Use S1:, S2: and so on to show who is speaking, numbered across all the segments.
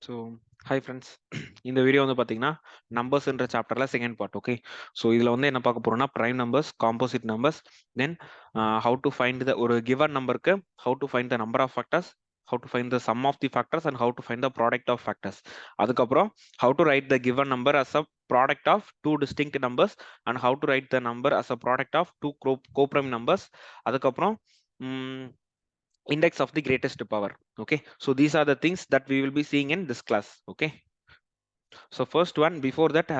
S1: So hi friends, இந்த video வந்து பார்த்தீங்கன்னா நம்பர்ஸ்ன்ற சாப்டரில் செகண்ட் பார்ட். ஓகே, ஸோ இதில் வந்து என்ன பார்க்க போகிறோம்னா prime numbers, composite numbers, then how to find the ஒரு கிவன் நம்பருக்கு how to find the number of factors, how to find the sum of the factors and how to find the product of factors. அதுக்கப்புறம் how to write the given number as a product of two distinct numbers and how to write the number as a product of two co-prime numbers. அதுக்கப்புறம் index of the greatest power. Okay, so these are the things that we will be seeing in this class. Okay, so first one, before that,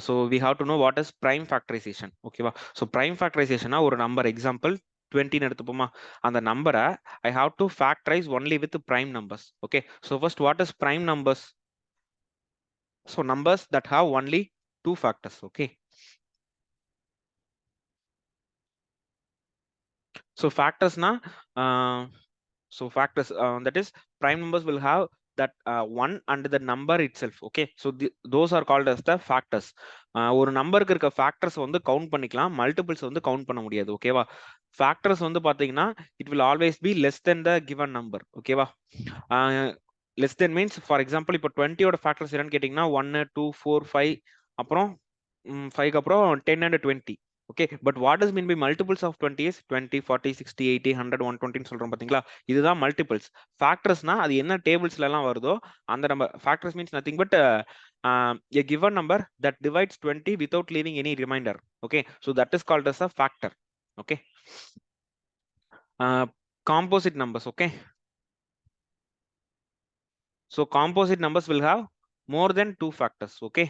S1: so we have to know what is prime factorization. Okay, so prime factorization or number example 20 எடுத்துப்போமா, அந்த நம்பரை I have to factorize only with prime numbers. Okay, so first, what is prime numbers? So numbers that have only two factors. Okay, so factors na so factors, that is prime numbers will have that one and the number itself. Okay, so those are called as the factors. ஒரு நம்பருக்கு இருக்க factors வந்து count பண்ணிக்கலாம், multiples வந்து count பண்ண முடியாது. ஓகேவா, factors வந்து பாத்தீங்கன்னா it will always be less than the given number. ஓகேவா, less than means for example இப்போ 20யோட ஃபேக்டர்ஸ் என்னன்னு கேட்டிங்கன்னா 1 2 4 5, அப்புறம் 5க்கு அப்புறம் 10 and 20. Okay, but what is mean by multiples of 20 is 20 40 60 80 100 120 சொல்றோம் பாத்தீங்களா, இதுதான் மல்டிபிள்ஸ். ஃபேக்டர்ஸ்னா அது என்ன டேபிள்ஸ்ல எல்லாம் வருதோ அந்த number. Factors means nothing but a given number that divides 20 without leaving any remainder. Okay, so that is called as a factor. Okay, composite numbers. Okay, so composite numbers will have more than two factors. Okay,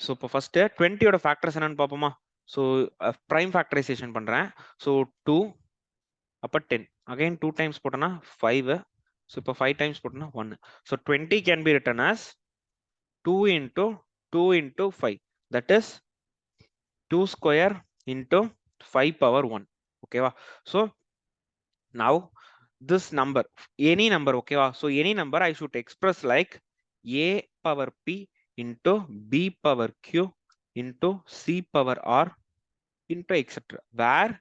S1: so இப்போ first 20யோட factors என்னன்னு பாப்போமா. So prime factorisation பண்றேன். So 2 அப்போ 10, again 2 times போட்டோம்னா 5. So இப்போ 5 times போட்டோம்னா 1. So 20 can be written as 2 into 2 into 5, that is 2 square into 5 power 1. ஓகேவா, so now this number, any number. ஓகேவா, so any number I should express like a power p into b power q into c power r into etc., where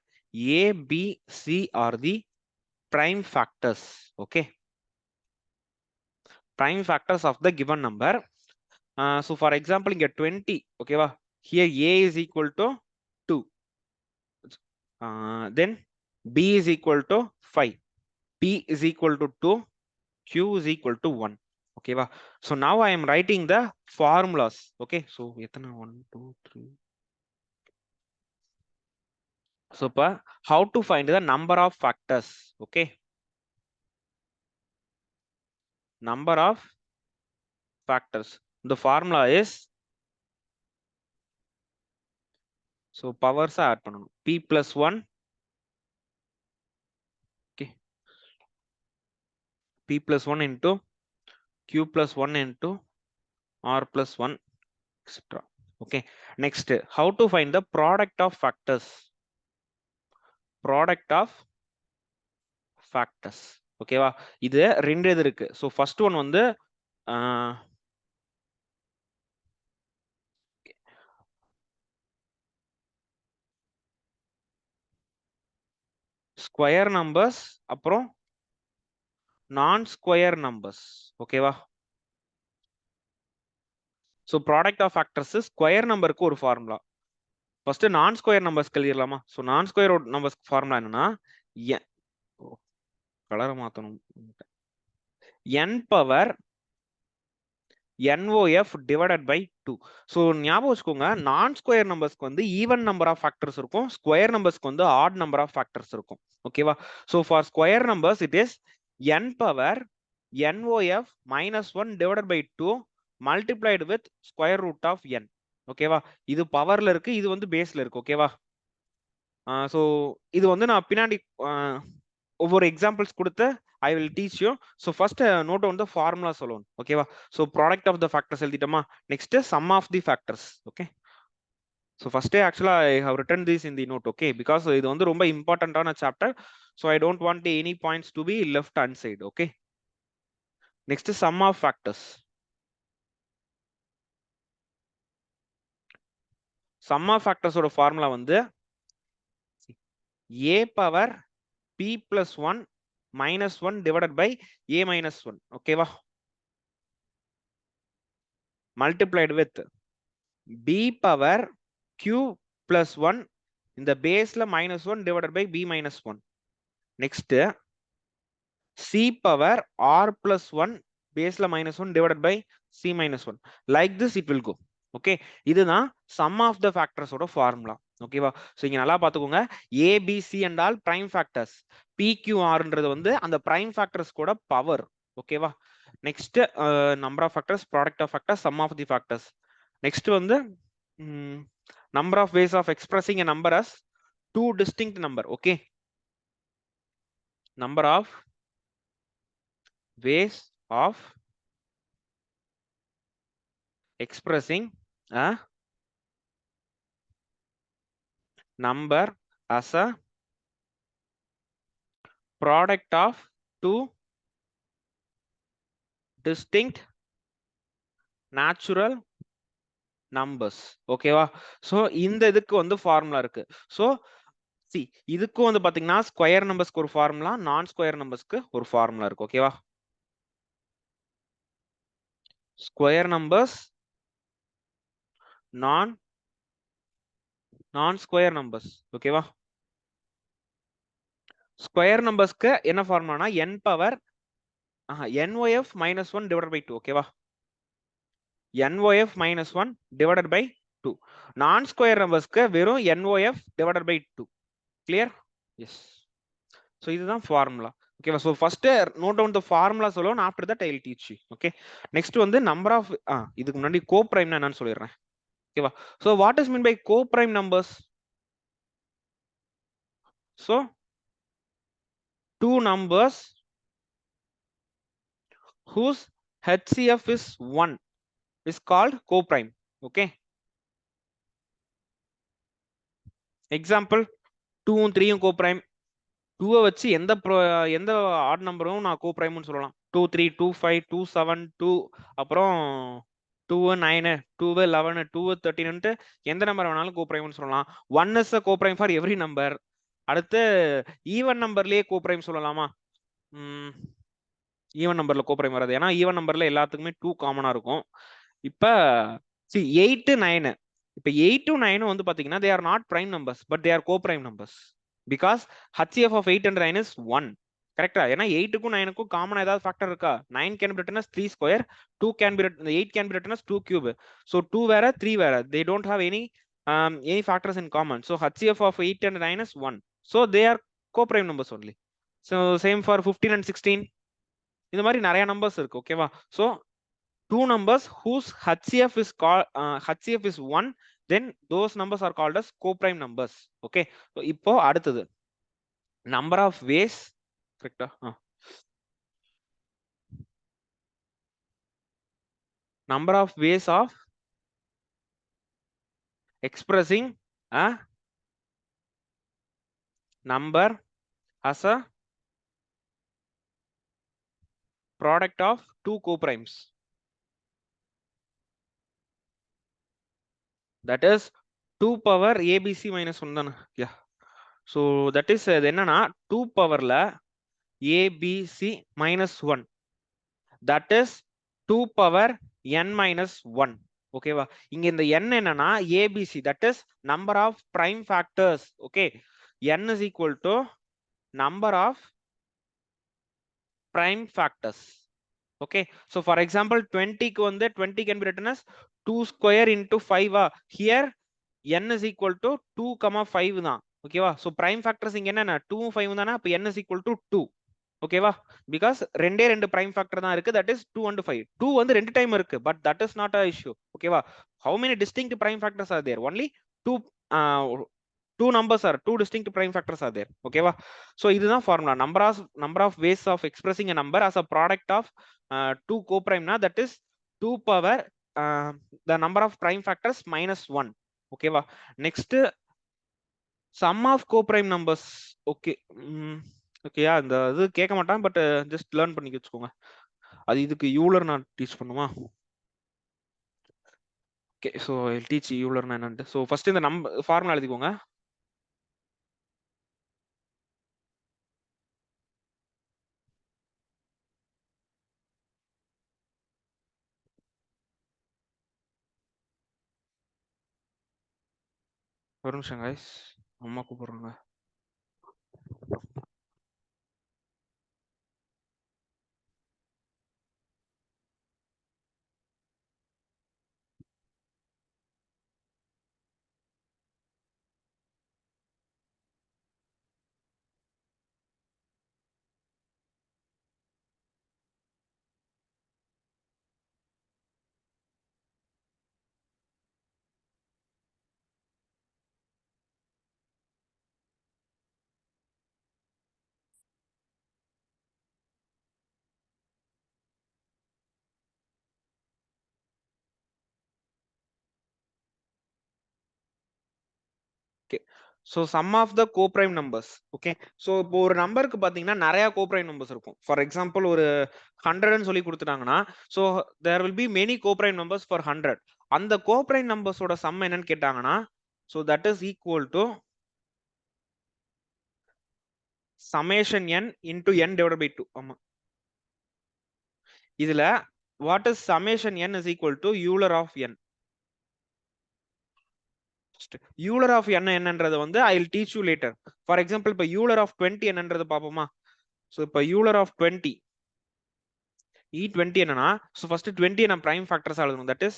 S1: a b c are the prime factors. Okay, prime factors of the given number. So for example இங்க 20. ஓகேவா, here a is equal to 2, then b is equal to 5, p is equal to 2, q is equal to 1. Okay, so now I am writing the formulas. Okay, so 1 2 3. So how to find the number of factors? Okay, number of factors, the formula is, so powers add பண்ணனும், p plus 1. Okay, p plus 1 into q plus 1 into r plus 1, etc. Okay, next, how to find the product of factors? Product of factors. ஓகேவா, இது ரெண்டு இது இருக்கு. So first one வந்து square numbers அப்புறம் non square numbers. ஓகேவா, so product of factors square நம்பருக்கு ஒரு formula. First non square numbers எழுதிடலாமா. So non square numbers formula என்னன்னா கலரை மாத்தணும், n power NOF divided by 2. So ஞாபகம் வச்சுக்கோங்க, நான் ஸ்கொயர் நம்பர்ஸ்க்கு வந்து ஈவன் நம்பர் ஆஃப் ஃபேக்டர்ஸ் இருக்கும், ஸ்கொயர் நம்பர்ஸ்க்கு வந்து ஆட் நம்பர் ஆஃப் ஃபேக்டர்ஸ் இருக்கும். ஓகேவா, so for square numbers it is n power NOF minus 1 divided by 2 multiplied with square root of n. ஓகேவா, இது பவர்ல இருக்கு, இது வந்து பேஸ்ல இருக்கு. ஓகேவா, ஸோ இது வந்து நான் பின்னாடி ஒவ்வொரு எக்ஸாம்பிள்ஸ் கொடுத்து I will teach you. So first note on the formulas alone. Okay, so product of the factors எழுதிட்டோமா. Next sum of the factors. Okay, so first actually I have written this in the note. Okay, because இது வந்து ரொம்ப இம்பார்ட்டன்டான chapter, so I don't want any points to be left unsaid. Okay, next sum of factors. Sum of factors ஓட formula வந்து a power p plus 1 minus 1 divided by a minus 1. ஓகேவா? multiplied with b power q plus 1 இந்த பேஸ்ல minus 1 divided by b minus 1. next c power r plus 1 பேஸ்ல minus 1 divided by c minus 1. like this it will go. Okay, இதுதான் sum of the factors ஓட formula. ஓகேவா? So இங்க நல்லா பாத்துக்கோங்க, a b c and all prime factors, p q r ன்றது வந்து அந்த prime factors கூட பவர். ஓகேவா? Next number of factors, product of factors, sum of the factors. Next வந்து number of ways of expressing a number as two distinct number. okay, number of ways of expressing a number as a product of two distinct natural numbers. ஓகேவா? So இந்த இதுக்கு வந்து formula இருக்கு. So see இதுக்கு வந்து பாத்தீங்கன்னா square நம்பர்ஸ்க்கு ஒரு formula, நான் ஸ்கொயர் நம்பர்ஸ்க்கு ஒரு ஃபார்முலா இருக்கு. ஓகேவா? ஸ்கொயர் நம்பர்ஸ், நான் ஸ்கொயர் நம்பர்ஸ். ஓகேவா? ஸ்கொயர் நம்பர்ஸ்க்கு என்ன ஃபார்முலானா n power NOF minus 1 divided by 2. ஓகேவா? NOF minus 1 divided by 2. நான் ஸ்கொயர் நம்பர்ஸ்க்கு வெறும் NOF divided by 2. clear? yes. so இதுதான் ஃபார்முலா. ஓகேவா? so first note down the formula alone, after that I will teach you. okay, next வந்து number of இதுக்கு முன்னாடி co-prime என்னன்னு சொல்லிடுறேன். ஓகேவா? so what is meant by co-prime numbers? so two numbers whose HCF is 1 is called co-prime. okay, example 2 and 3 co-prime. 2 வச்சு எந்த add நம்பரும் நான் co-prime னு சொல்லலாம். 2 3 2 5 2 7 2 அப்புறம் 2 9 2 11 2 13 எந்த நம்பர் வேணாலும் co-prime னு சொல்லலாம். 1 is a co-prime for every number. அடுத்து ஈவன் நம்பர்லயே co-prime சொல்லலாமா? ஈவன் நம்பர்ல co-prime வராது, ஏன்னா ஈவன் நம்பர்ல எல்லாத்துக்குமே 2 காமனா இருக்கும். இப்ப see 8 9, இப்ப 8 9 வந்து பாத்தீங்கன்னா they are not prime numbers but they are co-prime numbers because HCF of 8 and 9 is 1. கரெக்டா? ஏன்னா 8 க்கும் 9 க்கும் காமனா ஏதாவது ஃபேக்டர் இருக்கா? 9 can be written as 3 square, 2 can be written, 8 can be written as 2 cube. so 2 வேற 3 வேற, they don't have any factors in common. so HCF of 8 and 9 is 1. so they are co-prime numbers only. so same for 15 and 16. இந்த மாதிரி நிறைய numbers இருக்கு. ஓகேவா? so two numbers whose HCF is called HCF is 1, then those numbers are called as co-prime numbers. okay, so இப்போ அடுத்தது number of ways, correct? number of ways of expressing a number as a product of two co-primes. that is 2 power abc minus 1 தான? yeah, so that is என்னன்னா 2 பவர்ல abc minus 1, that is 2 power n minus 1. ஓகேவா? இங்க இந்த n என்னன்னா abc, that is number of prime factors. okay, n is equal to number of prime factors. okay, so for example 20 க்கு வந்து 20 can be written as 2 square into 5. here n is equal to 2, 5 தான். ஓகேவா? so prime factors இங்க என்னன்னா 2 5 தானா, அப்ப n is equal to 2. ஓகேவா? Because ரெண்டு பிரைம் ஃபேக்டர் தான் இருக்கு, தட் இஸ் 2 and 5. 2 வந்து ரெண்டு டைம் இருக்கு, but that is not a issue. ஓகேவா? how many distinct prime factors are there? only two numbers are two distinct prime factors are there. ஓகேவா? so இதுதான் formula. number of ways of expressing a number as a product of two co-prime na, that is 2 power the number of prime factors minus 1. ஓகேவா? next sum of co-prime numbers. okay, ஓகேயா? இந்த இது கேட்க மாட்டான், but just learn பண்ணி வச்சுக்கோங்க. அது இதுக்கு யூலர் நான் டீச் பண்ணுமா? ஓகே, ஸோ டீச் யூலர்னா என்னன்ட்டு. ஸோ ஃபர்ஸ்ட் இந்த ஃபார்முலா எழுதிக்கோங்க. ஒரு நிமிஷம் guys, அம்மா கூப்பிடுறாங்க. Okay. So sum of the co-prime numbers. Okay. So இப்போ ஒரு நம்பருக்கு பாத்தீங்கன்னா நிறைய co-prime numbers இருக்கும். For example ஒரு 100 சொல்லி கொடுத்துட்டாங்கன்னா, so there will be many co-prime numbers for 100. அந்த co-prime numbers ஓட sum என்னன்னு கேட்டாங்கன்னா, so that is equal to summation n into n divided by 2. ஆமா. இதுல what is summation n is equal to Euler of n. Euler of n என்னன்றது வந்து I will teach you later. For example இப்ப Euler of 20 என்னன்றது பாப்போமா? So இப்ப Euler of 20 E20 என்னன்னா, so first 20 நான் prime factors எழுதணும். That is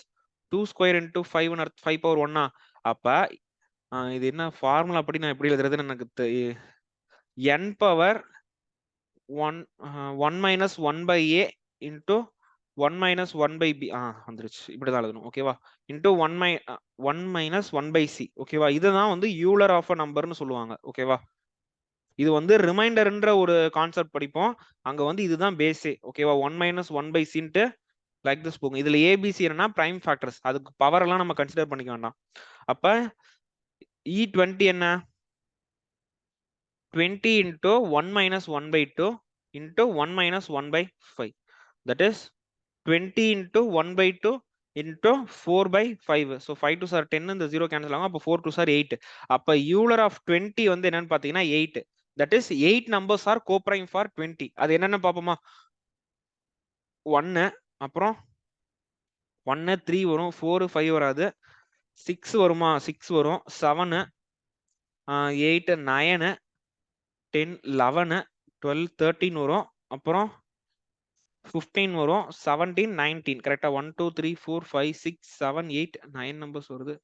S1: 2 square into 5 power 1. அப்ப இது என்ன ஃபார்முலா அப்படி நான் எப்படி எழுதுறதுன்னு எனக்கு n power 1 minus 1 by a into 1 minus 1 by b வந்துருச்சு. இப்படிதான் எழுதணும். ஓகேவா? into 1 minus 1 by c. ஓகேவா? இதுதான் வந்து Euler of a numberன்னு சொல்லுவாங்க. ஓகேவா? இது வந்து ரிமைண்டர்ன்ற ஒரு கான்செப்ட் படிப்போம். அங்க வந்து இதுதான் பேஸே. ஓகேவா? 1 minus 1 by c ன்ட்டு லைக் திஸ் போகும். இதுல ஏபிசி என்னன்னா பிரைம் ஃபேக்டர்ஸ். அதுக்கு பவர் எல்லாம் நம்ம கன்சிடர் பண்ணிக்க வேண்டாம். அப்ப E20 என்ன? 20 into 1 minus 1 by 2 into 1 minus 1 by 5. That is 20 into 1 by 2 into 4 by 5. So 5 to 10 இந்த 0 கேன்சல் ஆகும். அப்ப 4 to 8. அப்ப Euler of 20 வந்து என்னன்னு பாத்தீங்கன்னா 8. That is 8 numbers are co-prime for 20. அது என்னன்னு பாப்போமா? 1 அப்புறம் 1 3 வரும், 4 5 வராது, 6 வருமா? 6 வரும், 7 8 9 10 11 12 13 வரும், அப்புறம் 15 வரும், 17 19. கரெக்டா? 1 2 3 4 5 6 7 8 9 நம்பர்ஸ் வருது.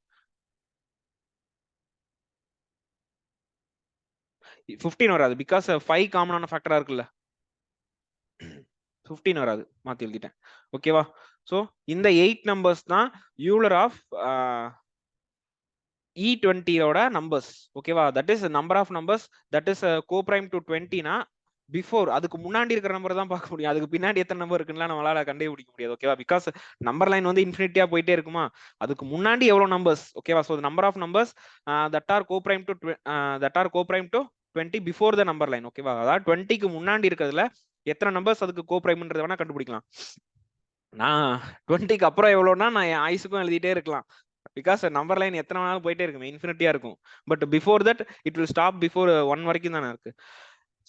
S1: 15 வராது பிகாஸ் 5 காமனான ஃபேக்டரா இருக்குல்ல. 15 வராது, மாத்தி எழுதிட்டேன். ஓகேவா? சோ இந்த 8 நம்பர்ஸ் தான் யூலர் ஆஃப் E20 ஓட நம்பர்ஸ். ஓகேவா? That is number of numbers that is coprime to 20னா பிஃபோர் அதுக்கு முன்னாடி இருக்கிற நம்பர் தான் பார்க்க முடியும். அதுக்கு பின்னாடி எத்தனை நம்பர் இருக்குன்னு நம்மளால கண்டுபிடிக்க முடியாது. ஓகேவா? பிகாஸ் நம்பர் லைன் வந்து இன்ஃபினிட்டியா போயிட்டே இருக்குமா, அதுக்கு முன்னாடி எவ்வளவு நம்பர்ஸ். ஓகேவா? So number of numbers that are coprime to 20 before the number line. ஓகேவா? அதாவது 20க்கு முன்னாடி இருக்கிறதுல எத்தனை நம்பர்ஸ் அதுக்கு கோப்ரைம்ன்றத வேணா கண்டுபிடிக்கலாம். நான் 20க்கு அப்புறம் எவ்வளவுனா நான் என் ஆயுசுக்கும் எழுதிட்டே இருக்கலாம். பிகாஸ் நம்பர் லைன் எத்தனை நாள் போயிட்டே இருக்கும், இன்ஃபினிட்டியா இருக்கும். But before that it will stop before 1 வரைக்கும் தானே இருக்கு.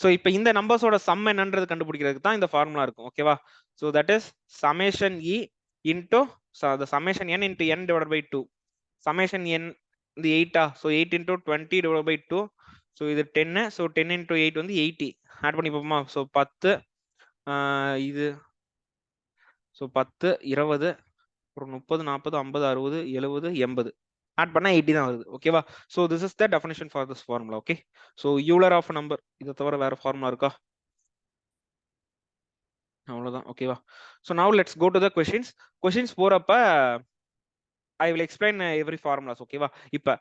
S1: சோ இப்போ இந்த நம்பர்ஸோட சம் என்னன்றது கண்டுபிடிக்கிறதுக்கு தான் இந்த ஃபார்முலா இருக்கும். ஓகேவா? So that is summation E into the summation n into n divided by 2. summation n இந்த 8 so 8 into 20 divided by 2. so இது 10. so 10 into 8 வந்து 80. ஆட் பண்ணி பார்ப்போமா? so 10 இது so 10 20 ஒரு 30 40 50 60 70 80 ஆட் பண்ணா 80 தான் வருது. ஓகேவா? So this is the definition for this formula. Okay, so Euler of number இத தவிர வேற ஃபார்முலா இருக்கா? அவ்வளவுதான். ஓகேவா? So now let's go to the questions போறப்ப I will explain every formulas. ஓகேவா? இப்ப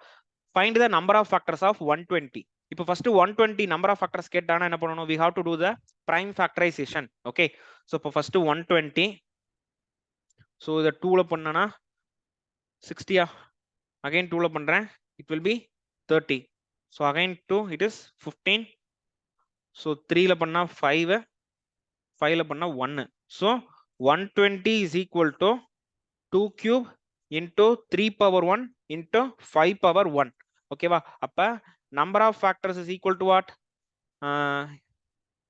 S1: find the number of factors of 120. இப்போ ஃபர்ஸ்ட் 120 நம்பர் ஆஃப் ஃபேக்டர்ஸ் கேட்டானா என்ன பண்ணனும்? we have to do the prime factorization. Okay, so இப்போ first 120 so இத 2 ல பண்ணனா 60 again 2 ல பண்றேன், it will be 30. so again 2 it is 15. so 3 ல பண்ணா 5, 5 ல பண்ணா 1. so 120 is equal to 2 cube into 3 power 1 into 5 power 1. ஓகேவா? அப்ப number of factors is equal to what?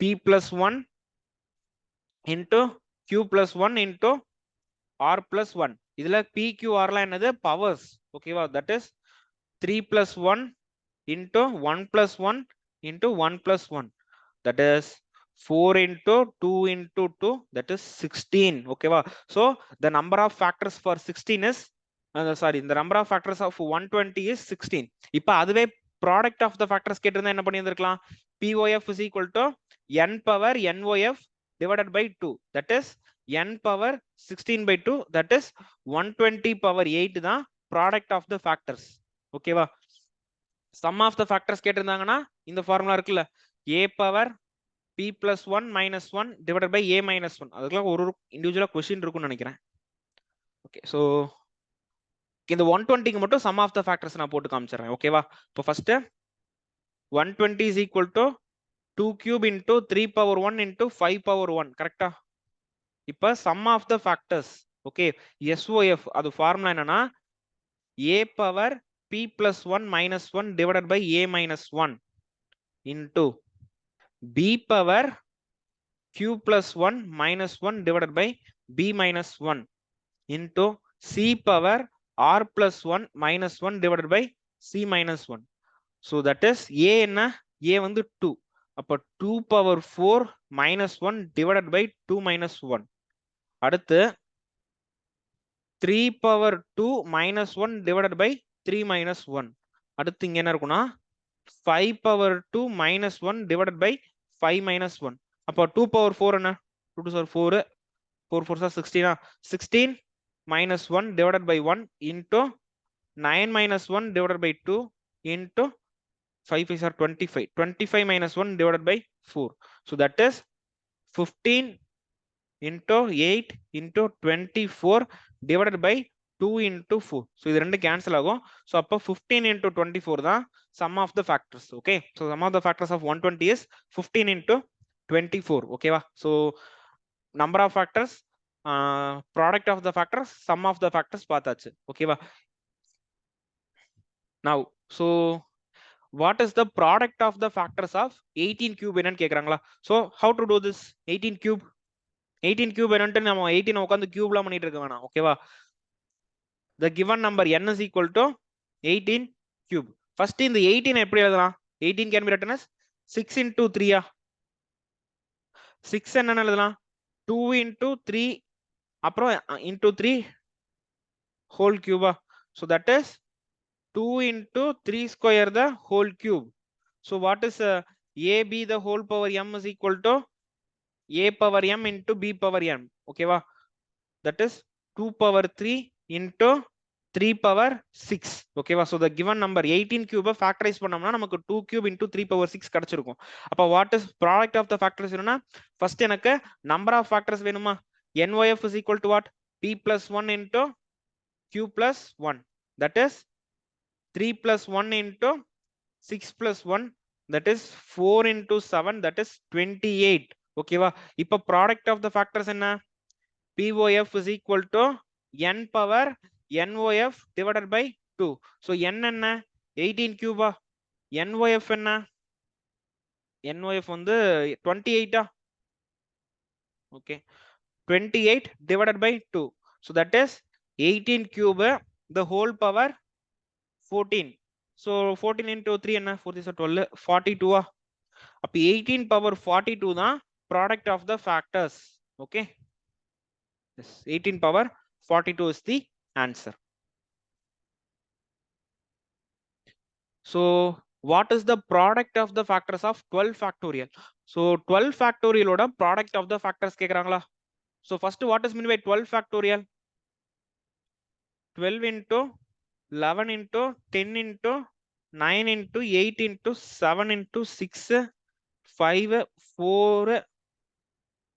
S1: P plus 1 into Q plus 1 into R plus 1. இதுல P Q R லாம் என்னது? Powers. ஓகேவா? that is 3 plus 1 into 1 plus 1 into 1 plus 1. That is 4 into 2 into 2, that is 16. Okay, so the number of factors for 16 is sorry, the number of factors of 120 is 16. இப்போ அதுவே product of the factors கேட்டிருந்தா என்ன பண்ணியிருந்திருக்கலாம்? POF is equal to n power NOF divided by 2, that is n power 16 by 2, that is 120 power 8 தான் product of the factors. ஓகேவா? sum of the factors கேட்டிருந்தாங்கன்னா இந்த formula இருக்குல்ல, a power p plus 1 minus 1 divided by a minus 1. அதுக்கெல்லாம் ஒரு இண்டிவிஜுவலா question இருக்கும்னு நினைக்கிறேன். Okay, so இந்த 120க்கு மட்டும் sum of the factors நான் போட்டு காமிச்சறேன். ஓகேவா? இப்போ first 120 is equal to 2 cube into 3 power 1 into 5 power 1. கரெக்ட்டா? இப்போ sum of the factors. Okay, SOF அது ஃபார்முலா என்னன்னா a power p plus 1 minus 1 divided by a minus 1 into b power q plus 1 minus 1 divided by b minus 1 into c power r plus 1 minus 1 divided by c minus 1. So that is a என்ன? a வந்து 2. அப்ப 2 power 4 minus 1 divided by 2 minus 1. அடுத்து 3 power 2 minus 1 divided by 3 minus 1. அடுத்து இங்க என்ன இருக்கும்னா 5 power 2 minus 1 divided by 5 minus 1. அப்போ 2 power 4 என்ன? 2 to 4, 4 4 16. 16 minus 1 divided by 1 into 9 minus 1 divided by 2 into 5 5 are 25. 25 minus 1 divided by 4. So that is 15 into 8 into 24 divided by 2 into 4. So இது ரெண்டு cancel ஆகும். So அப்போ 15 into 24 தான் sum of the factors. Okay, so sum of the factors of 120 is 15 into 24. ஓகேவா? So number of factors, product of the factors, sum of the factors பார்த்தாச்சு. ஓகேவா? Now, so what is the product of the factors of 18 cube என்னன்னு கேக்குறாங்களா? So how to do this 18 cube? 18 cube என்னன்னு நம்ம 18 உட்கார்ந்து கியூப்லாம் பண்ணிட்டு இருக்க வேணாம். ஓகேவா? The given number n is equal to 18 cube. First இந்த 18 எப்படி எழுதலாம்? 18 can be written as 6 into 3. 6 என்ன எழுதலாம்? 2 into 3 அப்புறம் into 3 whole cube. So that is 2 into 3 square the whole cube. So what is ab the whole power m is equal to a power m into b power m. Okay va? That is 2 power 3 into 3 power 6. Okay va? So the given number 18 cube factorize பண்ணோம்னா நமக்கு 2 cube into 3 power 6 கிடைச்சிருக்கும். அப்ப what is product of the factors வேணும்னா first எனக்கு number of factors வேணுமா? NOF is equal to what? p plus 1 into q plus 1. That is 3 plus 1 into 6 plus 1, that is 4 into 7, that is 28. Okay va? இப்ப product of the factors என்ன? POF is equal to n power NOF divided by 2. So n என்ன? 18 cube. NOF என்ன? NOF வந்து 28. Okay, 28 divided by 2. So that is 18 cube the whole power 14. So 14 into 3 என்ன? 4 is 12, 42. அப்ப 18 power 42 தான் product of the factors. Okay, yes, 18 power 42 is the answer. So what is the product of the factors of 12 factorial? So 12 factorial ஓட product of the factors கேக்குறாங்களா? So first what is meant by 12 factorial? 12 into 11 into 10 into 9 into 8 into 7 into 6 5 4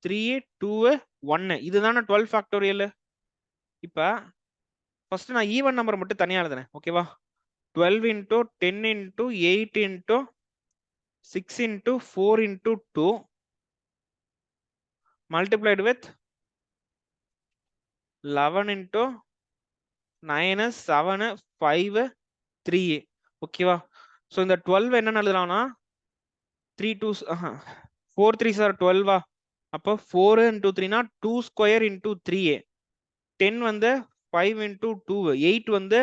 S1: 3 2 1. இதுதான 12 factorial. இப்ப first நான் even number மட்டும் தனியா எழுதுறேன். ஓகேவா? 12 into 10 into 8 into 6 into 4 into 2 multiplied with 11 into 9 7 5 3. ஓகேவா? So இந்த 12 என்ன எழுதலாம்னா 3 2 4 3s are 12. அப்போ 4 into 3 2 square into 3. 10 வந்து 5 into 2. 8 வந்து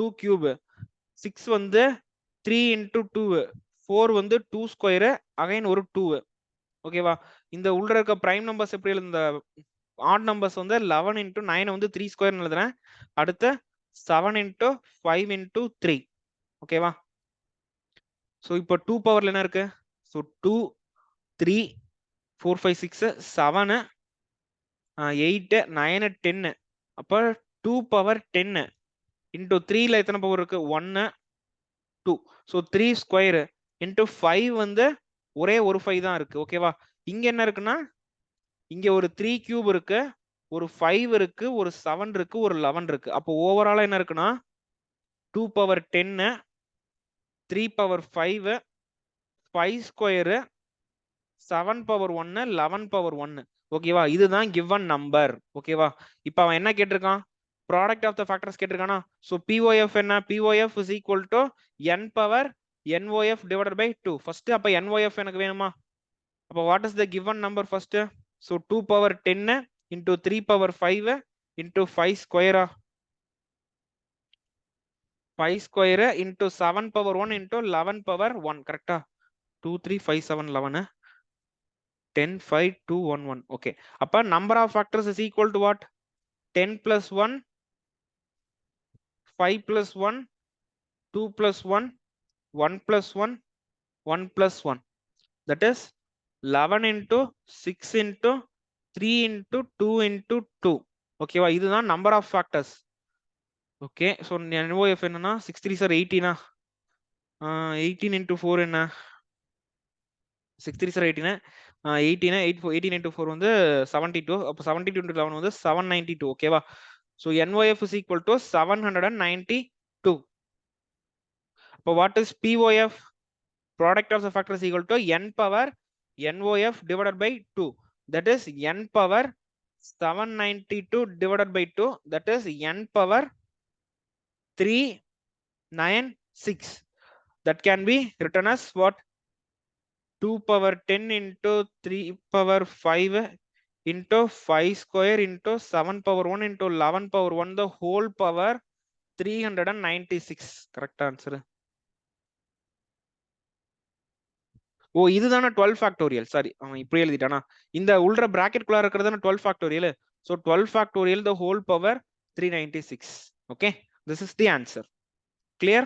S1: 2 cube. 6 வந்து 3 into 2, 4 வந்து 2 ஸ்கொயர், அகைன் ஒரு 2. ஓகேவா? இந்த உள்ள இருக்க பிரைம் நம்பர்ஸ் எப்படி இந்த ஆட் நம்பர்ஸ் வந்து 11 into 9 வந்து 3 ஸ்கொயர் எழுதுறேன். அடுத்து 7 into 5 into 3. ஓகேவா? ஸோ இப்போ 2 பவர்ல என்ன இருக்கு? ஸோ 2, 3, 4, 5, 6, 7, 8, 9, 10. அப்போ 2 பவர் 10 into 3ல எத்தனை பவர் இருக்கு? 1, 2. ஸோ 3 ஸ்கொயர் into 5 வந்து ஒரே ஒரு 5 தான் இருக்கு. ஓகேவா? இங்க என்ன இருக்குன்னா இங்க ஒரு 3 கியூப் இருக்கு, ஒரு 5 இருக்கு, ஒரு 7 இருக்கு, ஒரு 11 இருக்கு. அப்போ ஓவராலா என்ன இருக்குன்னா 2 power 10, 3 power 5, 5 square, 7 power 1, 11 power 1. ஓகேவா? இதுதான் given நம்பர். ஓகேவா? இப்போ அவன் என்ன கேட்டிருக்கான்? ப்ராடக்ட் ஆஃப் த ஃபேக்டர்ஸ் கேட்டிருக்கானா? ஸோ POF என்ன? POF is equal to n power NOF divided by 2. First அப்ப NOF எனக்கு வேணுமா? அப்ப what is the given number first? So 2 power 10 into 3 power 5 into 5 square. 5 square into 7 power 1 into 11 power 1. Correct? 2, 3, 5, 7, 11. 10, 5, 2, 1, 1. Okay. Appa number of factors is equal to what? 10 plus 1, 5 plus 1, 2 plus 1, 1 plus 1, 1 plus 1. That is 11 into 6 into 3 into 2 into 2. Okay, இதுதான் number of factors. Okay, so NOF என்னன்னா 6 3 sir 18. 18 into 4 என்ன? 6 3 sir 18. 18 into 4 வந்து 72. அப்போ 72 into 11 வந்து 792. ஓகேவா? So NOF is equal to 792. அப்போ what is POF? Product of the factor is equal to n power NOF divided by 2. That is n power 792 divided by 2. That is n power 396. That can be written as what? 2 power 10 into 3 power 5 into 5 square into 7 power 1 into 11 power 1 the whole power 396. Correct answer. ஓ இதுதானே 12 factorial. Sorry அவன் இப்படி எழுதிட்டானா? இந்த உள்ள bracket குள்ள இருக்கிறது 12 factorial. So 12 factorial the whole power 396. Okay, this is the answer. Clear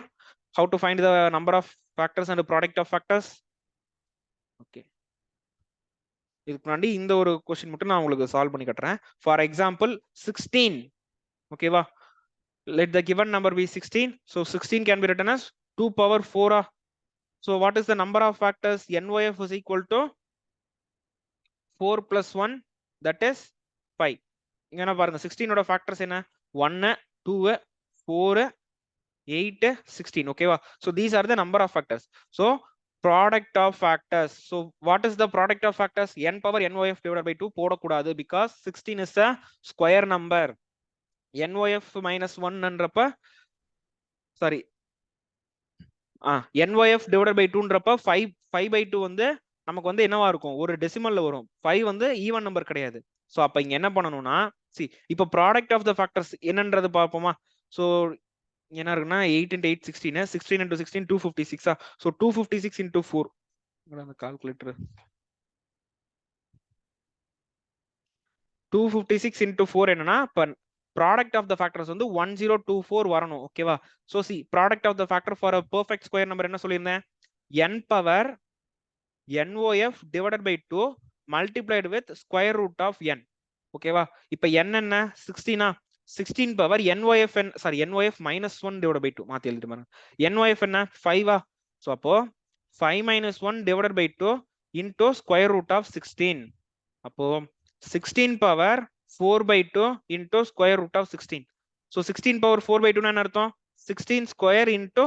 S1: how to find the number of factors and the product of factors? Okay, இதுக்கு முன்னாடி இந்த ஒரு क्वेश्चन மட்டும் நான் உங்களுக்கு சால்வ் பண்ணி காட்டுறேன். For example 16. ஓகேவா? Let the given number be 16. So 16 can be written as 2 power 4. So what is the number of factors? NOF is equal to 4 plus 1, that is 5. இங்க என்ன பாருங்க 16 ஓட ஃபேக்டர்ஸ் என்ன? 1, 2, 4, 8, 16. ஓகேவா? So these are the number of factors. So product of factors. So what is the product of factors? N power NOF divided by 2 போடக்கூடாது because 16 is a square number. NOF minus 1 ன்றப்ப sorry NOF divided by 2ன்றப்ப 5 by 2 வந்து நமக்கு வந்து என்னவா இருக்கும்? ஒரு டெசிமல்ல வரும். 5 வந்து ஈவன் நம்பர் கிடையாது. சோ அப்ப இங்க என்ன பண்ணணும்னா இப்போ ப்ராடக்ட் ஆஃப் த ஃபேக்டர்ஸ் என்னன்றது பார்ப்போமா? சோ என்ன இருக்குன்னா 8 into 8 16, 16 into 16 256. So 256 into 4. அந்த கால்குலேட்டர் 256 into 4 என்னன்னா product of the factors வந்து 1024 வரணும். ஓகேவா? So product of the factor for a perfect square number என்ன சொல்லியிருந்தேன்? n power NOF divided by 2 multiplied with square root of n. ஓகேவா? இப்ப n என்ன? 16. 16 power NOF NOF minus 1 divided by 2 மாத்தி எழுதிட்டு பாருங்க. NOF என்ன? 5. சோ அப்போ 5 minus 1 divided by 2 into square root of 16. அப்போ 16 power 4 by 2 into square root of 16. So 16 power 4 by 2 என்ன அர்த்தம்? 16 square into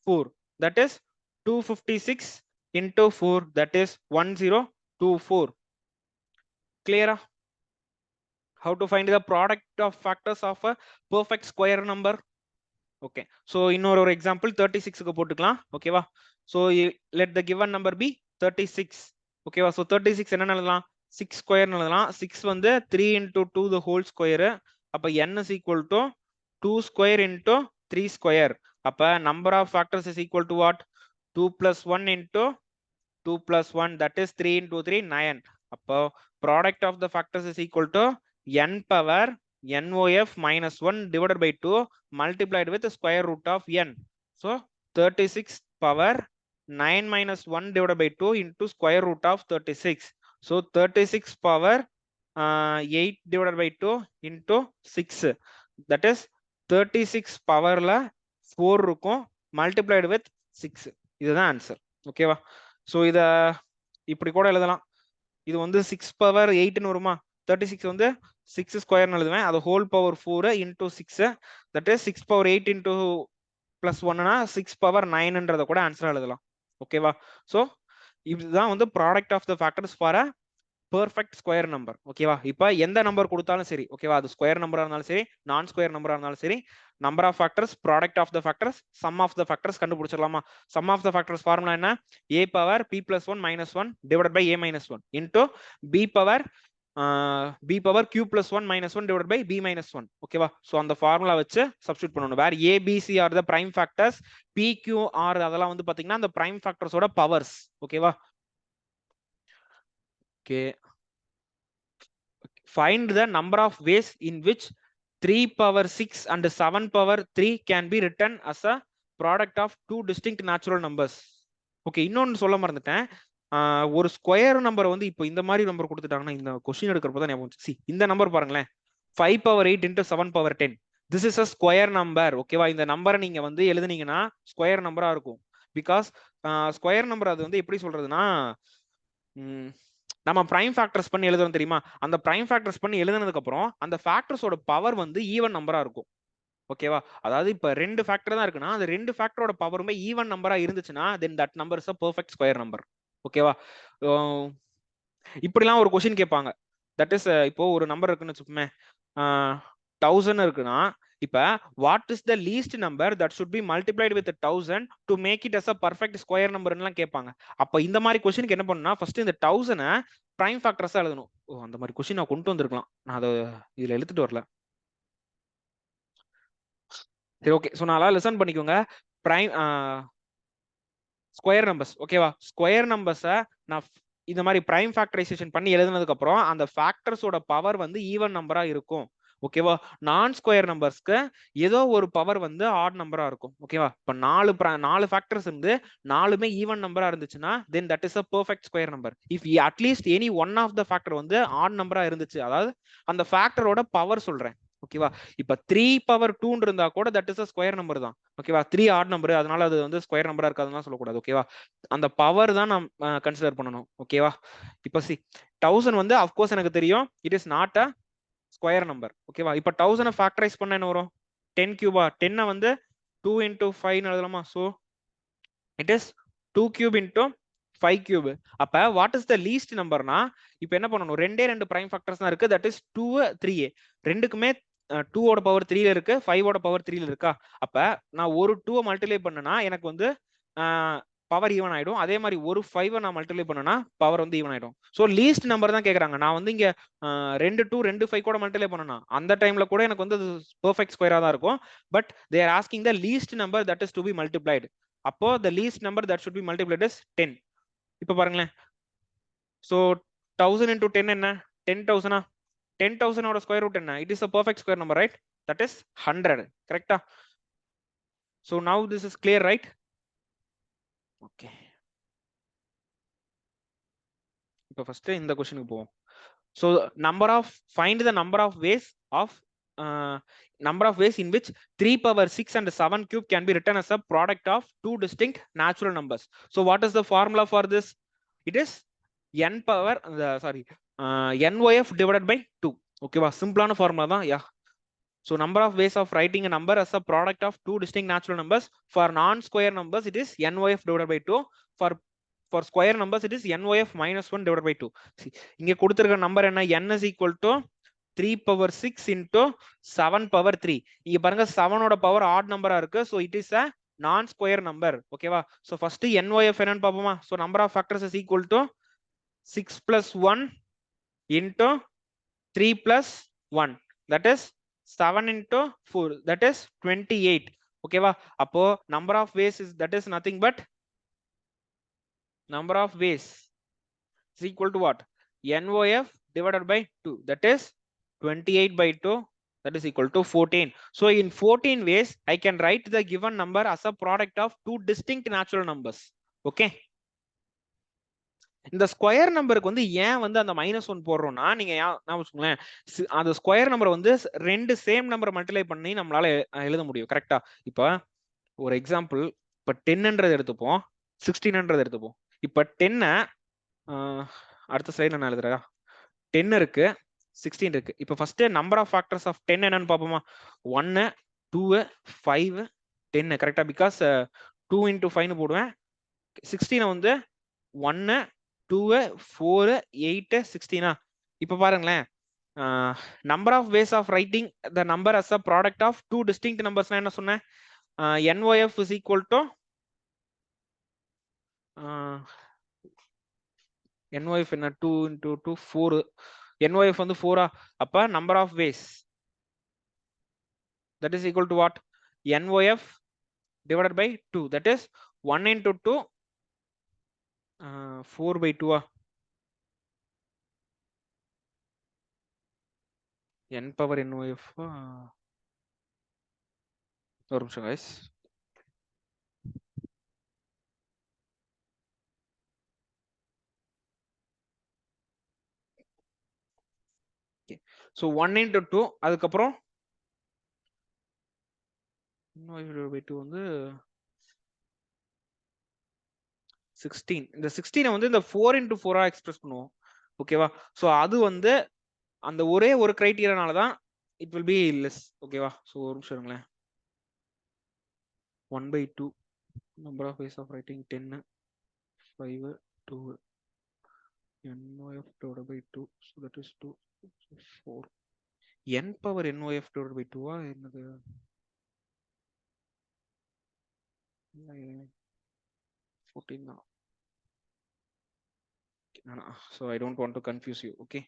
S1: 4. That is 256 into 4. That is 1024. Clear? How to find the product of factors of a perfect square number? Okay, so இன்னொரு example 36 க்கு போட்டுக்கலாம். ஓகேவா? So let the given number be 36. ஓகேவா? So 36 என்ன எழுதலாம்? 6 square எழுதலாம். 6 வந்து 3 into 2 the whole square. அப்ப n is equal to 2 square into 3 square. அப்ப number of factors is equal to what? 2 plus 1 into 2 plus 1, that is 3 into 3, 9. அப்போ product of the factors is equal to n power NOF minus 1 divided by 2 multiplied with the square root of n. So 36 power 9 minus 1 divided by 2 into square root of 36. So 36 power 8 divided by 2 into 6. That is 36 power la 4 இருக்கும் multiplied with 6. இதுதான் answer. ஓகேவா? So இதை இப்படி கூட எழுதலாம். இது வந்து 6 power 8ன்னு வருமா? 36 வந்து 6 ஸ்கொயர்னு எழுதுவேன். அது whole power 4 into 6, that is 6 power 8 into plus 1னா 6 பவர் 9ன்றத கூட ஆன்சர் எழுதலாம். ஓகேவா? ஸோ இதுதான் வந்து product of the factors for a perfect square number. ஓகேவா? இப்போ எந்த நம்பர் கொடுத்தாலும் சரி, ஓகேவா, அது ஸ்கொயர் நம்பரா இருந்தாலும் சரி, நான் ஸ்கொயர் நம்பரா இருந்தாலும் சரி, number of factors, product of the factors, sum of the factors கண்டுபிடிச்சிடலாமா? Sum of the factors formula என்ன? a power p plus 1 minus 1 divided by a minus 1 into b power q plus 1 minus 1 divided by b minus 1. ஓகேவா? So அந்த formula வச்சு substitute பண்ணணும். வேர் a b c R the prime factors, p q r அதெல்லாம் வந்து பாத்தீங்கன்னா அந்த prime ஃபேக்டர்ஸோட powers. ஓகேவா? Okay. Find the number of ways in which 3 power 6 and 7 power 3 can be written as a product of two distinct natural numbers. Okay, இன்னொன்னு சொல்ல மறந்துட்டேன். ஒரு square number வந்து இப்போ இந்த மாதிரி நம்பர் கொடுத்துட்டாங்கன்னா இந்த கொஸ்டின் எடுக்கிறப்ப தான் ஞாபகம். சி இந்த நம்பர் பாருங்களேன், 5 power 8 into 7 power 10. This is a square number. ஓகேவா? இந்த நம்பரை நீங்க வந்து எழுதுனீங்கன்னா ஸ்கொயர் நம்பரா இருக்கும். பிகாஸ் ஸ்கொயர் நம்பர் அது வந்து எப்படி சொல்றதுன்னா, நம்ம பிரைம் ஃபேக்டர்ஸ் பண்ணி எழுதுறோம் தெரியுமா? அந்த பிரைம் ஃபேக்டர்ஸ் பண்ணி எழுதுனதுக்கு அப்புறம் அந்த ஃபேக்டர்ஸோட பவர் வந்து ஈவன் நம்பரா இருக்கும். ஓகேவா? அதாவது இப்ப ரெண்டு ஃபேக்டர் தான் இருக்குன்னா அந்த ரெண்டு ஃபேக்டரோட பவருமே ஈவன் நம்பரா இருந்துச்சுன்னா then that number is a perfect square number. ஓகேவா? இப்படிலாம் ஒரு கொஸ்டின் கேட்பாங்க. தட் இஸ் இப்போ ஒரு நம்பர் இருக்குன்னு வச்சுக்கோமே, 1000 இருக்குன்னா இப்ப what is the least number that should be multiplied with 1000 to make it as a perfect square நம்பர்லாம் கேட்பாங்க. அப்ப இந்த மாதிரி கொஸ்டினுக்கு என்ன பண்ணணும்னா ஃபர்ஸ்ட் இந்த 1000 பிரைம் ஃபேக்டர்ஸா எழுதணும். ஓ, அந்த மாதிரி கொஸ்டின் நான் கொண்டு வந்திருக்கலாம், நான் அதை இதுல எழுதிட்டு வரல. சரி, ஓகே. ஸோ நல்லா லிசன் பண்ணிக்கோங்க. பிரைம் ஸ்கொயர் நம்பர்ஸ், ஓகேவா? ஸ்கொயர் நம்பர்ஸை நான் இந்த மாதிரி பிரைம் ஃபேக்டரைசேஷன் பண்ணி எழுதுனதுக்கு அப்புறம் அந்த ஃபேக்டர்ஸோட பவர் வந்து ஈவன் நம்பரா இருக்கும். ஓகேவா? நான் ஸ்கொயர் நம்பர்ஸ்க்கு ஏதோ ஒரு பவர் வந்து ஆட் நம்பரா இருக்கும். ஓகேவா? இப்ப 4 ஃபேக்டர்ஸ் இருந்து 4மே ஈவன் நம்பரா இருந்துச்சுன்னா then that is a perfect square number. If at least any one of the factor வந்து ஆட் நம்பரா இருந்துச்சு, அதாவது அந்த ஃபேக்டரோட பவர் சொல்றேன். ஓகேவா? இப்ப 3 பவர் 2 இருந்தா கூட that is a square number தான். ஓகேவா? 3 ஆட் நம்பர், அதனால அது வந்து ஸ்கொயர் நம்பரா இருக்காதுன்னு சொல்லக்கூடாது. ஓகேவா? அந்த பவர் தான் நாம் கன்சிடர் பண்ணணும். ஓகேவா? இப்ப 1000 வந்து அஃப்கோர்ஸ் எனக்கு தெரியும் it is not a square number. ஓகேவா? இப்ப 1000 ஃபேக்டரைஸ் பண்ண என்ன வரும்? 10 கியூபா? 10 வந்து 2 into 5 எழுதலாமா? So it is 2 cube into 5 cube. அப்ப வாட் இஸ் த லீஸ்ட் நம்பர்னா இப்ப என்ன பண்ணணும்? ரெண்டு பிரைம் ஃபேக்டர்ஸ் தான் இருக்கு, தட் இஸ் 2 3a. ரெண்டுக்குமே 2 ஓட பவர் 3ல இருக்கு, 5 ஓட பவர் 3ல இருக்கா? அப்ப நான் ஒரு 2 மல்டிப்ளை பண்ணனா எனக்கு வந்து பவர் ஈவன் ஆயிடும். அதே மாதிரி ஒரு 5 நான் மல்டிப்ளை பண்ணனா பவர் வந்து ஈவன் ஆயிடும். சோ லீஸ்ட் நம்பர் தான் கேக்குறாங்க. நான் வந்து இங்க 2 2 2 5 கூட மல்டிப்ளை பண்ணனா அந்த டைம்ல கூட எனக்கு வந்து பெர்ஃபெக்ட் ஸ்கொயரா தான் இருக்கும். But they are asking the least number that is to be multiplied. அப்போ the least number that should be multiplied is 10. இப்ப பாருங்களேன், சோ 1000 into 10 என்ன? 10,000. 10,000 ஓட ஸ்கொயர் ரூட் என்ன? It is a perfect square number, right? That is 100. கரெக்ட்டா? So now this is clear, right? Okay. இப்ப first இந்த क्वेश्चनக்கு போவோம். So find the number of ways in which 3 power 6 and 7 cube can be written as a product of two distinct natural numbers. So what is the formula for this? It is NOF divided by 2. Okay, simple formula தான். Yeah. So number of ways of writing a number as a product of two distinct natural numbers. For non-square numbers it is NOF divided by 2. For square numbers it is NOF minus 1 divided by 2. See, இங்க கொடுத்திருக்க number என்ன? n is equal to 3 power 6 into 7 power 3. இங்க பாருங்க 7 ஓட power add நம்பரா இருக்கு, so it is a non square number. ஓகேவா? so first NOF என்னன்னு பாப்போமா? so number of factors is equal to 6 plus 1 into 3 plus 1, that is 7 into 4, that is 28. ஓகேவா? அப்போ number of ways is that is nothing but number of ways is equal to what? NOF divided by 2, that is 28 by 2, that is equal to 14. So in 14 ways I can write the given number as a product of two distinct natural numbers. Okay, இந்த square நம்பருக்கு வந்து ஏன் வந்து அந்த -1 போடுறோம்னா, நீங்க நான் வச்சுக்கோங்களேன், அந்த ஸ்கொயர் நம்பர் வந்து ரெண்டு சேம் நம்பர் மல்டிப்ளை பண்ணி நம்மளால எழுத முடியும். கரெக்டா? இப்போ ஒரு எக்ஸாம்பிள், இப்போ 10ன்றது எடுத்துப்போம், 16ன்றது எடுத்துப்போம். இப்போ 10 அடுத்த ஸ்லைட்ல நான் எழுதுறேன். 10 இருக்கு, 16 இருக்கு. இப்போ first number of factors of 10 என்னன்னு பாப்போமா? 1 2 5 10. கரெக்டா? பிகாஸ் 2 into 5 னு போடுவேன். 16 வந்து 1 2 4 8 16. இப்போ பாருங்களேன், number of ways of writing the number as a product of two distinct numbers என்ன சொன்னேன்? NOF is equal to NOF என்ன 2 into 2 4. NOF வந்து 4. அப்ப number of ways that is equal to what? NOF divided by 2, that is 1 into 2 4 by 2. n power NOF ஒரு நிமிஷம் guys. So 1 into 2, அதுக்கப்புறம் NOF by 2 வந்து 16. இந்த 16 வந்து இந்த 4 into 4 எக்ஸ்பிரஸ் பண்ணுவோம். ஓகேவா? சோ அது வந்து அந்த ஒரே ஒரு கிரைட்டீரியானால தான் it will be less. ஓகேவா? சோ ஒரு நிமிஷம் இருங்களேன். 1 by 2 number of ways of writing 10 5 2 NOF divided by 2, so that is 2 4. n power NOF divided by 2 என்னது? Yeah, 14 now. So I don't want to confuse you. Okay,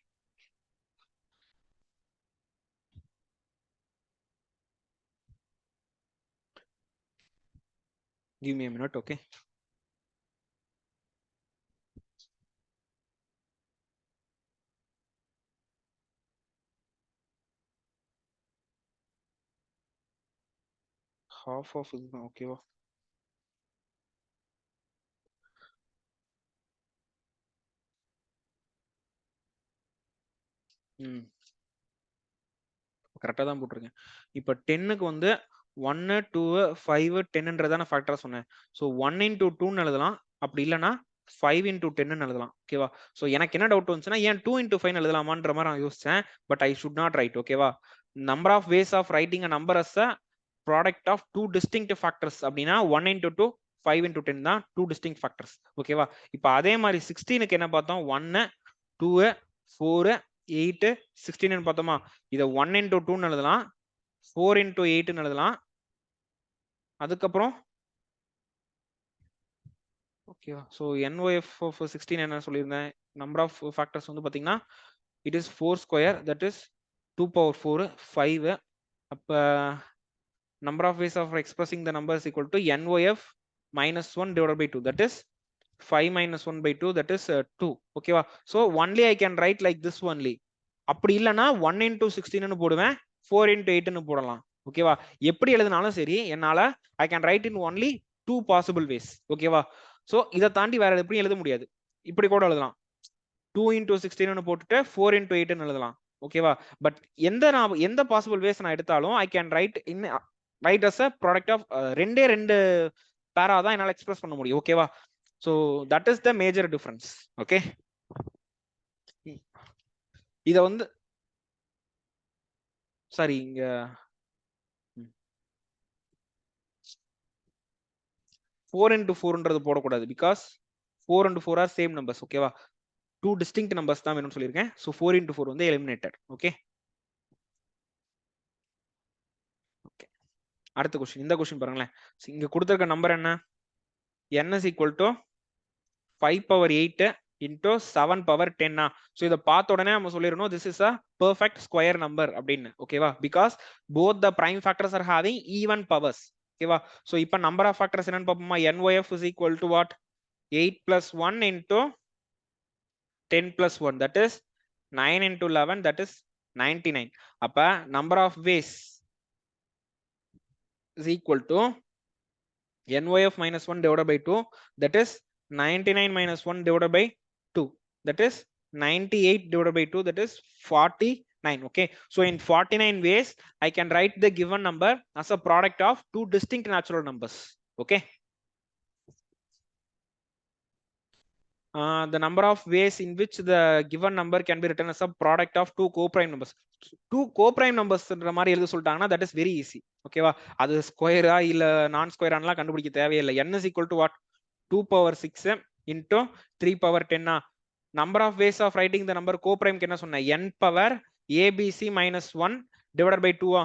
S1: give me a minute. Okay, half of is okay. கரெக்டா தான் போட்டிருக்கேன். இப்போ 10க்கு வந்து 1 2 5 10ன்றதான ஃபேக்டரா சொன்னேன். So 1 into 2ன்னு எழுதலாம், அப்படி இல்லைன்னா 5 into 10ன்னு எழுதலாம். ஓகேவா? ஸோ எனக்கு என்ன டவுட் வந்துச்சுன்னா, ஏன் 2 into 5 எழுதலாமான்ற மாதிரி நான் யோசிச்சேன். But I should not write. ஓகேவா? Number of ways of writing a number as a product of two distinct factors அப்படின்னா 1 into 2 5 into 10 தான் டூ டிஸ்டிங்க்ட் ஃபேக்டர்ஸ். ஓகேவா? இப்போ அதே மாதிரி 16க்கு என்ன பார்த்தோம்? 1 2 4 8 16 பார்த்தோமா? இதை 1 into 2 எழுதலாம், 4 into 8 எழுதலாம். அதுக்கப்புறம் ஓகேவா? ஸோ NOF of 16 என்ன சொல்லியிருந்தேன்? நம்பர் ஆஃப் ஃபேக்டர்ஸ் வந்து பார்த்தீங்கன்னா it is 4 square, that is 2 power 4 5. அப்போ number of ways of expressing the number is equal to NOF minus 1 divided by 2, that is 5 minus 1 by 2, that is 2. ஓகேவா? So only I can right like this only. அப்படி இல்லைன்னா 1 into 16 போடுவேன், 4 into 8 போடலாம். ஓகேவா? எப்படி எழுதினாலும் சரி, என்னால I can write in only two possible ways. ஓகேவா? ஸோ இதை தாண்டி வேற எப்படி எழுத முடியாது. இப்படி கூட எழுதலாம், 2 into 16 போட்டுட்டு 4 into 8 எழுதலாம். ஓகேவா? பட் எந்த பாசிபிள் வேஸ் நான் எடுத்தாலும் I can write in write as a product of ரெண்டு பேரா தான் என்னால எக்ஸ்பிரஸ் பண்ண முடியும். ஓகேவா? So that is the major difference. Okay, இத வந்து சாரி இங்க 4 into 4ன்றது போடக்கூடாது, because 4 into 4 are same numbers. ஓகேவா? டூ டிஸ்டிங்க்ட் நம்பர்ஸ் தான் வேணும்னு சொல்லியிருக்கேன். ஸோ 4 into 4 வந்து எலிமினேட்டட். Okay, okay. அடுத்த கொஸ்டின், இந்த கொஸ்டின் பாருங்களேன். இங்க கொடுத்திருக்க நம்பர் என்ன? n is equal to 5 power 8 into 7 power 10. So இதை பார்த்த உடனே நம்ம சொல்லிடணும் this is a perfect square number அப்படின்னு. ஓகேவா? Because both the prime factors are having even powers. ஓகேவா? சோ இப்போ நம்பர் ஆஃப் ஃபேக்டர்ஸ் என்னன்னு பாப்போமா? NOF is equal to what? 8 plus 1 into 10 plus 1, that is 9 into 11, that is 99. அப்ப number of ways is equal to NOF minus 1 divided by 2, that is 99 minus 1 divided by 2, that is 98 divided by 2, that is 49. Okay, so in 49 ways I can write the given number as a product of two distinct natural numbers. Okay, the number of ways in which the given number can be written as a product of two co-prime numbers. Two co-prime numbers மாதிரி எழுத சொல்லிட்டாங்கன்னா that is very easy. ஓகேவா? அது ஸ்கொயரா இல்ல நான் ஸ்கொயரான்லாம் கண்டுபிடிக்க தேவையில்லை. n is equal to what? 2 power 6 into 3 power 10. Number of ways of writing the number co-prime என்ன சொன்னேன்? n power abc minus 1 divided by 2.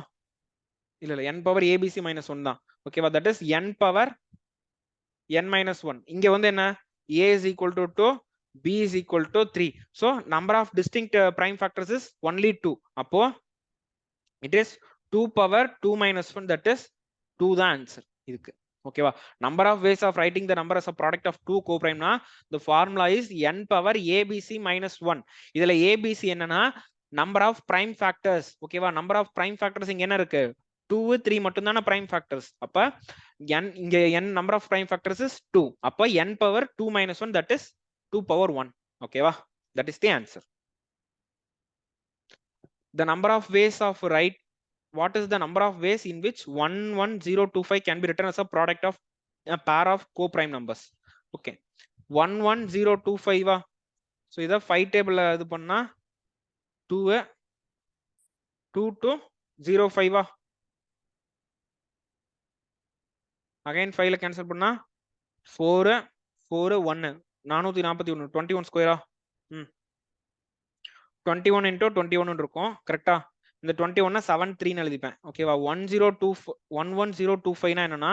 S1: இல்ல n power abc minus 1 தான். ஓகேவா? that is n power n minus 1. இங்க வந்து என்ன? a is equal to 2, b is equal to 3. So number of distinct prime factors is only 2. அப்போ it is 2 power 2 minus 1, that is 2 the answer. இதுக்கு ஓகேவா? number of ways of writing the number as a product of two co-prime na the formula is n power abc minus 1. இதுல abc என்னன்னா number of prime factors. ஓகேவா? number of prime factors இங்க என்ன இருக்கு? 2 3 மட்டும் தான prime factors. அப்ப n இங்க n number of prime factors is 2. அப்ப n power 2 minus 1, that is 2 power 1. ஓகேவா? that is the answer. The number of ways of write, what is the number of ways in which 11025 can be written as a product of a pair of co-prime numbers? Okay, 11025 so இத 5 table இது பண்ணா 2 2 to 05 again 5 ல cancel பண்ணா 4 4 1 441 21 square 21 into 21 இருக்கும் கரெக்ட்டா? இந்த 21 7 3 ன்னு எழுதிப்பேன். ஓகேவா? 11025 னா என்னன்னா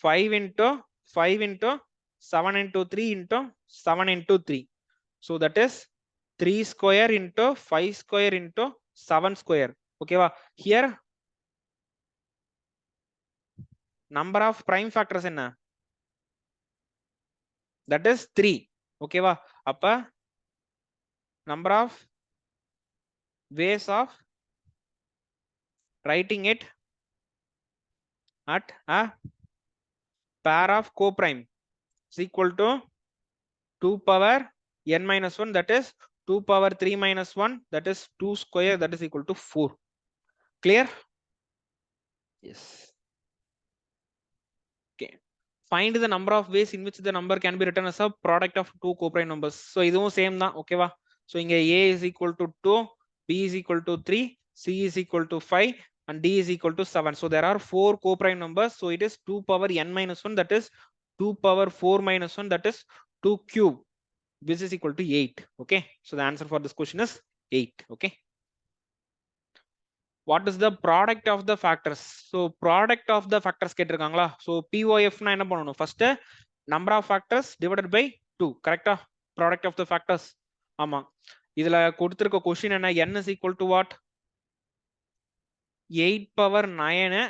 S1: 5 into 5 into 7 into 3 into 7 into 3. So that is 3 square into 5 square into 7 square. ஓகேவா? Here number of prime factors என்ன? That is 3. ஓகேவா? அப்ப number of ways of writing it at a pair of co-prime is equal to 2 power n minus 1, that is 2 power 3 minus 1, that is 2 square, that is equal to 4. Clear? Yes. Okay. Find the number of ways in which the number can be written as a product of two co-prime numbers. So இதுவும் same தான். ஓகேவா? So இங்க a is equal to 2, b is equal to 3, c is equal to 5 and d is equal to 7. So there are 4 co-prime numbers. So it is 2 power n minus 1, that is 2 power 4 minus 1, that is 2 cube, which is equal to 8. Okay, so the answer for this question is 8. Okay, what is the product of the factors? So product of the factors கேட்டிருக்காங்களா? So POF னா என்ன பண்ணணும்? First number of factors divided by 2. கரெக்ட்டா? Product of the factors. ஆமா, இதுல கொடுத்திருக்க question என்ன? n is equal to what? 8 power 9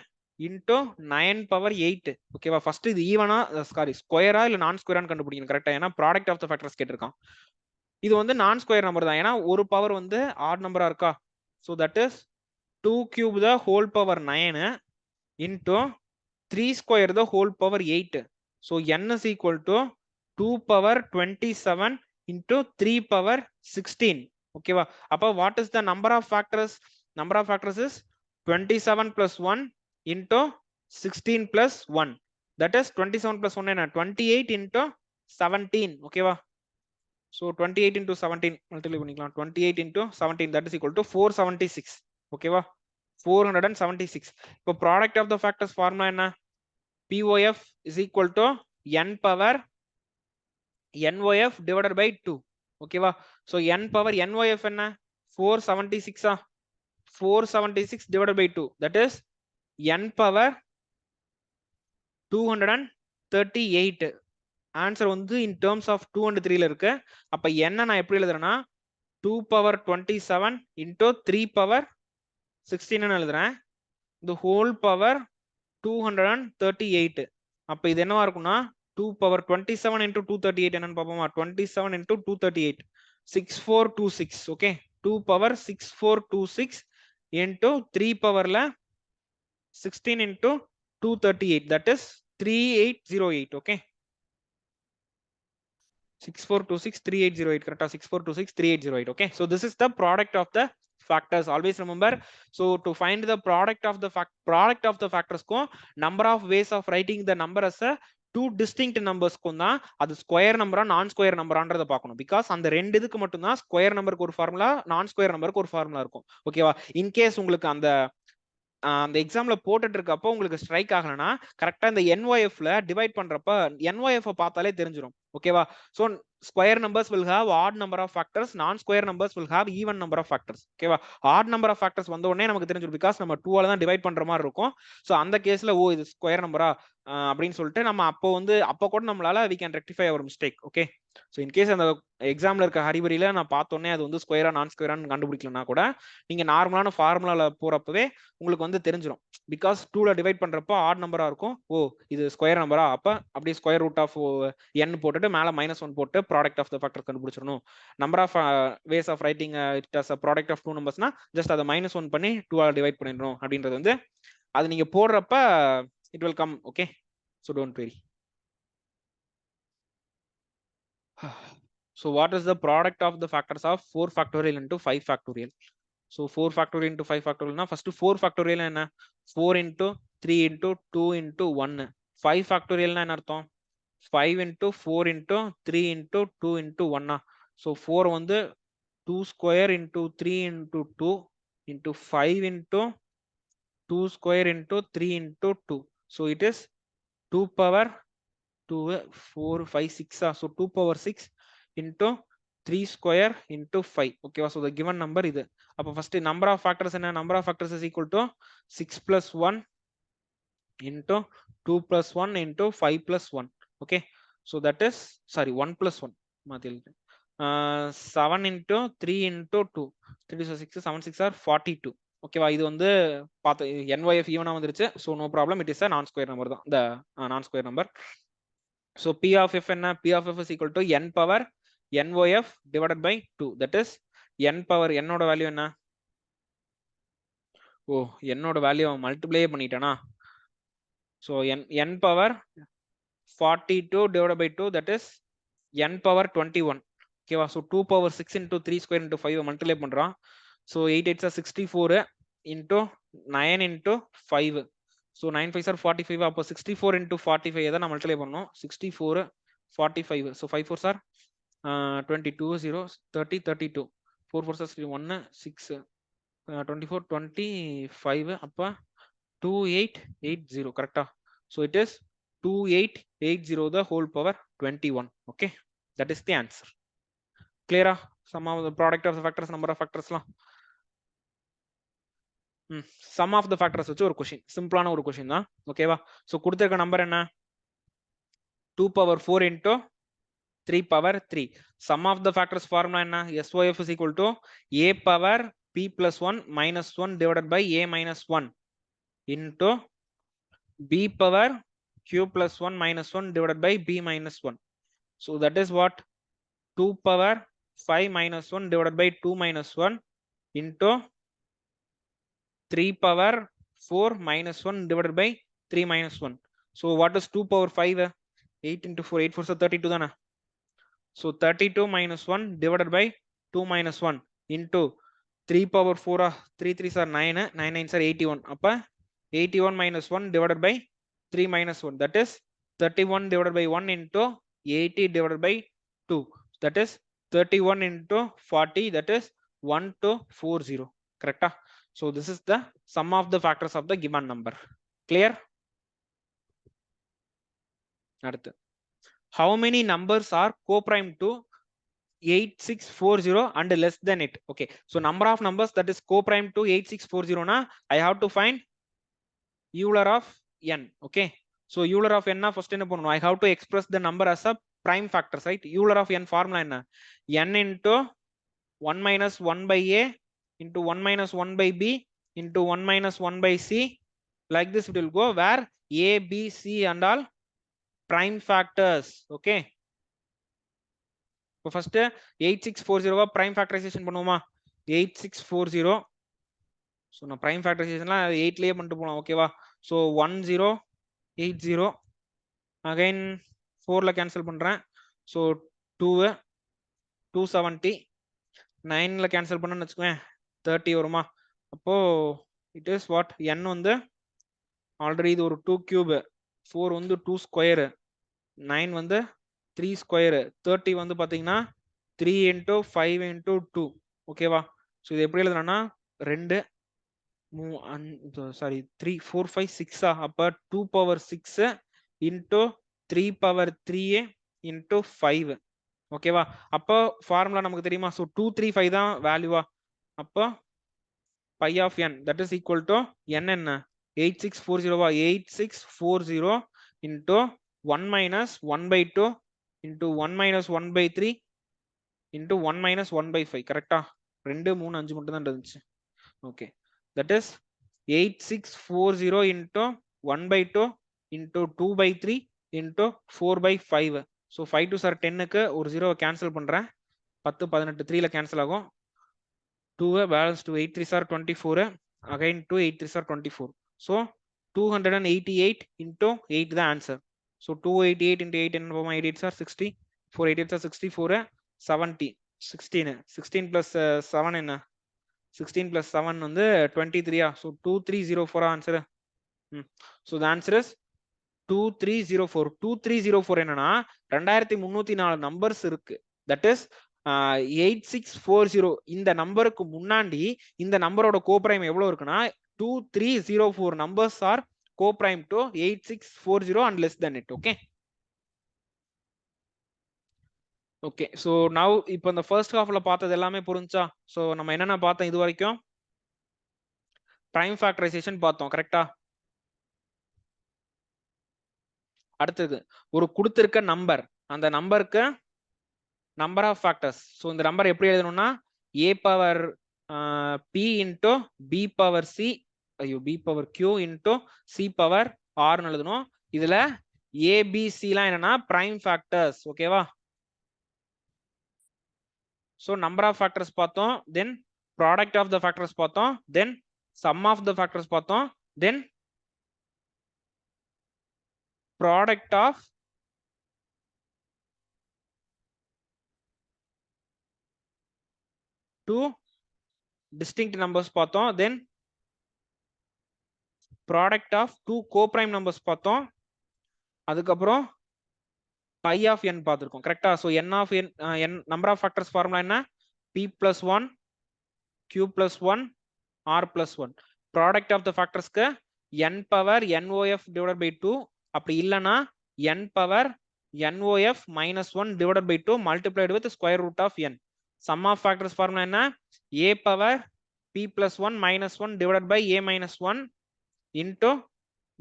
S1: into 9 power 8. ஓகேவா? First இது ஈவனா சாரி ஸ்கொயரா இல்ல நான் ஸ்கொயரான்னு கண்டுபிடிக்கணும். கரெக்ட்டா? ஏன்னா ப்ராடக்ட் ஆஃப் தி ஃபேக்டர்ஸ் கேட்டிருக்கான். இது வந்து நான் ஸ்கொயர் நம்பர் தான். ஏன்னா ஒரு பவர் வந்து ஆட் நம்பரா இருக்கா? So that is 2 cube the whole power 9 into 3 square the whole power 8. So n is equal to 2 power 27 into 3 power 16. ஓகேவா? அப்ப what is the number of factors? Number of factors is 27 plus 1 into 16 plus 1. That is 27 plus 1 என்ன? 28 into 17. ஓகேவா? So 28 into 17 multiply பண்ணிக்கலாம். 28 into 17, that is equal to 476. ஓகேவா? 476. இப்போ product of the factors formula என்ன? POF is equal to n power NOF divided by 2. ஓகேவா? So n power NOF என்ன? 476 476 divided by 2, that is n power 238. Answer வந்து in terms of 2 and 3 ல இருக்கு. அப்ப என்ன நான் எப்படி எழுதுறேன்னா 2 power 27 into 3 power 16 ன்னு எழுதுறேன். the whole power 238. அப்ப இது என்னவா இருக்கும்னா 2 power 27 into 238 என்னன்னு பாப்போமா? 27 into 238 6426. Okay, 2 power 6426 into 3 powerல 16 into 238, that is 3808. okay, 6426 3808, correct? 6426 3808. okay, so this is the product of the factors. Always remember, so to find the product of the factors ko number of ways of writing the number as a two distinct numbers க்கும் தான் அது square நம்பரா நான் square நம்பரான்றத பார்க்கணும். Because அந்த ரெண்டு இதுக்கு மட்டும் தான் ஸ்கொயர் நம்பருக்கு ஒரு ஃபார்முலா, நான் ஸ்கொயர் நம்பருக்கு ஒரு ஃபார்முலா இருக்கும். ஓகேவா? இன்கேஸ் உங்களுக்கு அந்த எக்ஸாம்ல போட்டுட்டு இருக்கப்போ உங்களுக்கு ஸ்ட்ரைக் ஆகலனா கரெக்டா இந்த NYF-ல டிவைட் பண்றப்ப NYF பார்த்தாலே தெரிஞ்சிடும். ஓகேவா? So square numbers will have odd number of factors, non-square numbers will have even number of factors. ஓகேவா? odd number of factors வந்த உடனே நமக்கு தெரிஞ்சிடும். பிகாஸ் நம்ம 2 ஆல தான் டிவைட் பண்ற மாதிரி இருக்கும். சோ அந்த கேஸ்ல இது ஸ்கொயர் நம்பரா அப்படின்னு சொல்லிட்டு நம்ம அப்போ கூட நம்மளால we can rectify our mistake. Okay, so in case அந்த எக்ஸாம்ல இருக்க ஹரிபரியில நான் பார்த்தோன்னே அது வந்து ஸ்கொயரா நான் ஸ்கொயரான்னு கண்டுபிடிக்கலனா கூட நீங்க நார்மலான ஃபார்முலால போறப்பவே உங்களுக்கு வந்து தெரிஞ்சிடும். பிகாஸ் 2ல டிவைட் பண்றப்போ ஆட் நம்பரா இருக்கும். ஓ இது ஸ்கொயர் நம்பரா, அப்ப அப்படியே ஸ்கொயர் ரூட் ஆஃப் n போட்டுட்டு மேல -1 போட்டு ப்ராடக்ட் ஆஃப் த ஃபேக்டர் கண்டுபிடிச்சிடணும். Number of ways of writing it as a product of 2 நம்பர்ஸ்னா ஜஸ்ட் அதை -1 பண்ணி 2ஆல டிவைட் பண்ணிடணும் அப்படின்றது வந்து அது நீங்க போடுறப்ப it will come. okay, so don't worry. So what is the product of the factors of 4 factorial into 5 factorial? So 4 factorial into 5 factorial na first 4 factorial enna 4 into 3 into 2 into 1. 5 factorial na enna artham 5 into 4 into 3 into 2 into 1 na. So 4 வந்து 2 square into 3 into 2 into 5 into 2 square into 3 into 2. So it is 2 power 2 4 5 6 so 2 power 6 into 3 square into 5. okay, so the given number இது. அப்ப first number of factors என்ன? number of factors is equal to 6 plus 1 into 2 plus 1 into 5 plus 1. okay, so that is 1 plus 1 மாத்தில்ட்டேன். 7 into 3 into 2 3 6 7 6 are 42. ஓகேவா? இது வந்து பார்த்து NYF ஈவனா வந்துருச்சு. so no problem, it is a non square number தான், the non square number. so P of f என்ன? P of f is equal to n power NYF divided by 2, that is n power n ஓட value என்ன? ஓ n ஓட value multiply பண்ணிட்டேனா? so n power 42 divided by 2, that is n power 21. ஓகேவா? so 2 power 6 into 3 square into 5 multiply பண்றோம். so 8 8 are 64 into 9 into 5. so 9 5 are 45. அப்போ 64 into 45 எதை நான் multiply பண்ணணும்? 64 45. so 5 4 are 22 0 30 32 4 4 are 1 6 24 25 அப்ப 2880. கரெக்டா? so it is 2880 the whole power 21. okay, that is the answer. clear? sum of the product of the factors, number of factors லாம் sum of the factors வச்சு ஒரு question, சிம்பிளான ஒரு question தான். ஓகேவா? So கொடுத்திருக்க நம்பர் என்ன? 2 power 4 into 3 power 3. sum of the factors formula என்ன? SOF is equal to a power p plus 1 minus 1 divided by a minus 1 into b power q plus 1 minus 1 divided by b minus 1. so that is what? 2 power 5 minus 1 divided by 2 minus 1 into 3 power 4 minus 1 divided by 3 minus 1. so what is 2 power 5? 8 into 4 8 4 so 32 தானே? so 32 minus 1 divided by 2 minus 1 into 3 power 4 3 3s are 9 9 9s are 81. அப்ப 81 minus 1 divided by 3 minus 1, that is 31 divided by 1 into 80 divided by 2, that is 31 into 40, that is 1240. correct? so this is the sum of the factors of the given number. clear? அடுத்து, how many numbers are co-prime to 8640 and less than it? okay, so number of numbers that is co-prime to 8640 na I have to find Euler of n. okay, so Euler of n na first என்ன பண்ணனும்? I have to express the number as a prime factors, right? Euler of n formula என்ன? n into 1 minus 1 by a into 1 minus 1 by b into 1 minus 1 by c, like this it will go, where A, B, C and all prime factors. Okay. இப்போ first 8640 prime factorization பண்ணுவோமா? 8640. So நான் prime factorization 8லயே பண்ணிட்டு போலாம். ஓகேவா? So 1080 again 4ல cancel பண்றேன். So 2 270 9ல cancel பண்ணணும்னு வச்சுக்கோங்க 30 வருமா? அப்போ இட் இஸ் வாட் n வந்து ஆல்ரெடி இது ஒரு 2 கியூப், 4 வந்து 2 ஸ்கொயர், 9 வந்து 3 ஸ்கொயர், 30 வந்து பாத்தீங்கன்னா 3 into 5 into 2. ஓகேவா? ஸோ இது எப்படி எழுதுனா 2 சாரி 3 4 5 6 அப்ப 2 power 6 into 3 power 3 into 5. ஓகேவா? அப்போ ஃபார்முலா நமக்கு தெரியுமா? ஸோ 235 தான் வேல்யூவா? அப்போ pi of n that is equal to n என்ன 8640 8640 into 1 minus 1 by 2 into 1 minus 1 by 3 into 1 minus 1 by 5. கரெக்டா? 2 3 5 மட்டும் தான் இருந்துச்சு. Okay, that is 8640 into 1 by 2 into 2 by 3 into 4 by 5. So 5 to 10க்கு ஒரு 0 கேன்சல் பண்றேன். 10 18 3ல கேன்சல் ஆகும். 2 balance to 8 3s are 24, again 2 8 3s are 24. So 288 into 8 the answer. So 288 into 8 and 8 8s are 60, 4 8 8s are 64, 70, 16 plus 7 in 16 plus 7 on the 23. So 2304 answer. So the answer is 2304. 2304 என்னன்னா 2304 numbers இருக்கு. That is 8640. இந்த நம்பருக்கு முன்னாடி இந்த நம்பரோட coprime எவ்வளவு இருக்குன்னா 2304 numbers are coprime to 8640 and less than it. Okay. Okay, so now இப்போ இந்த first halfல பார்த்தது எல்லாமே புரிஞ்சா? So நம்ம என்னென்ன பார்த்தோம் இது வரைக்கும்? prime factorization பார்த்தோம். கரெக்டா? அடுத்தது ஒரு கொடுத்திருக்க நம்பர், அந்த நம்பருக்கு நம்பர் ஆஃப் ஃபேக்டர்ஸ். ஸோ இந்த நம்பர் எப்படி எழுதணும்னா a power p into b power c, ஐயோ b power q into c power ஆர்னு எழுதணும். இதுல a b c எல்லாம் என்னன்னா பிரைம் ஃபேக்டர்ஸ். ஓகேவா? ஸோ நம்பர் ஆஃப் ஃபேக்டர்ஸ் பார்த்தோம், then product of the factors பார்த்தோம், then sum of the factors பார்த்தோம், then product of two distinct numbers பார்த்தோம், then product of two coprime numbers பார்த்தோம், அதுக்கப்புறம் pi of n பார்த்திருக்கோம். கரெக்டா? so n of n number of factors formula என்ன? p plus 1 q plus 1 r plus 1. product of the factors க்கு n power NOF divided by 2, அப்படி இல்லனா n power NOF minus 1 divided by 2 multiplied with square root of n. sum of factors formula என்ன? a power p plus 1 minus 1 divided by a minus 1 into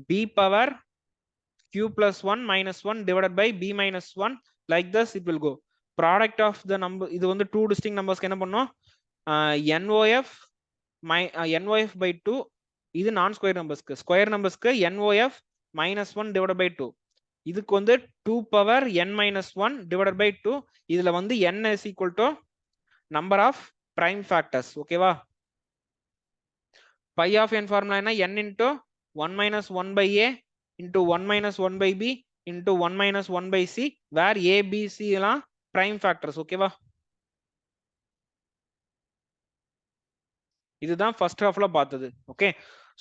S1: b power q plus 1 minus 1 divided by b minus 1. like this it will go. product of the number, இது வந்து two distinct numbers என்ன பண்ணோம்? NOF NOF by 2, இது நான் square நம்பர்ஸ்க்கு, square நம்பர்ஸ்க்கு NOF minus 1 divided by 2. இதுக்கு வந்து 2 power n minus 1 divided by 2. இதுல வந்து n is equal to number of prime factors. ஓகேவா? pi of n formula என்ன? n into 1 minus 1 by a into 1 minus 1 by b into 1 minus 1 by c, where a b c எல்லாம் prime factors. ஓகேவா? இதுதான் first ஹாஃப்ல பார்த்தது. Okay,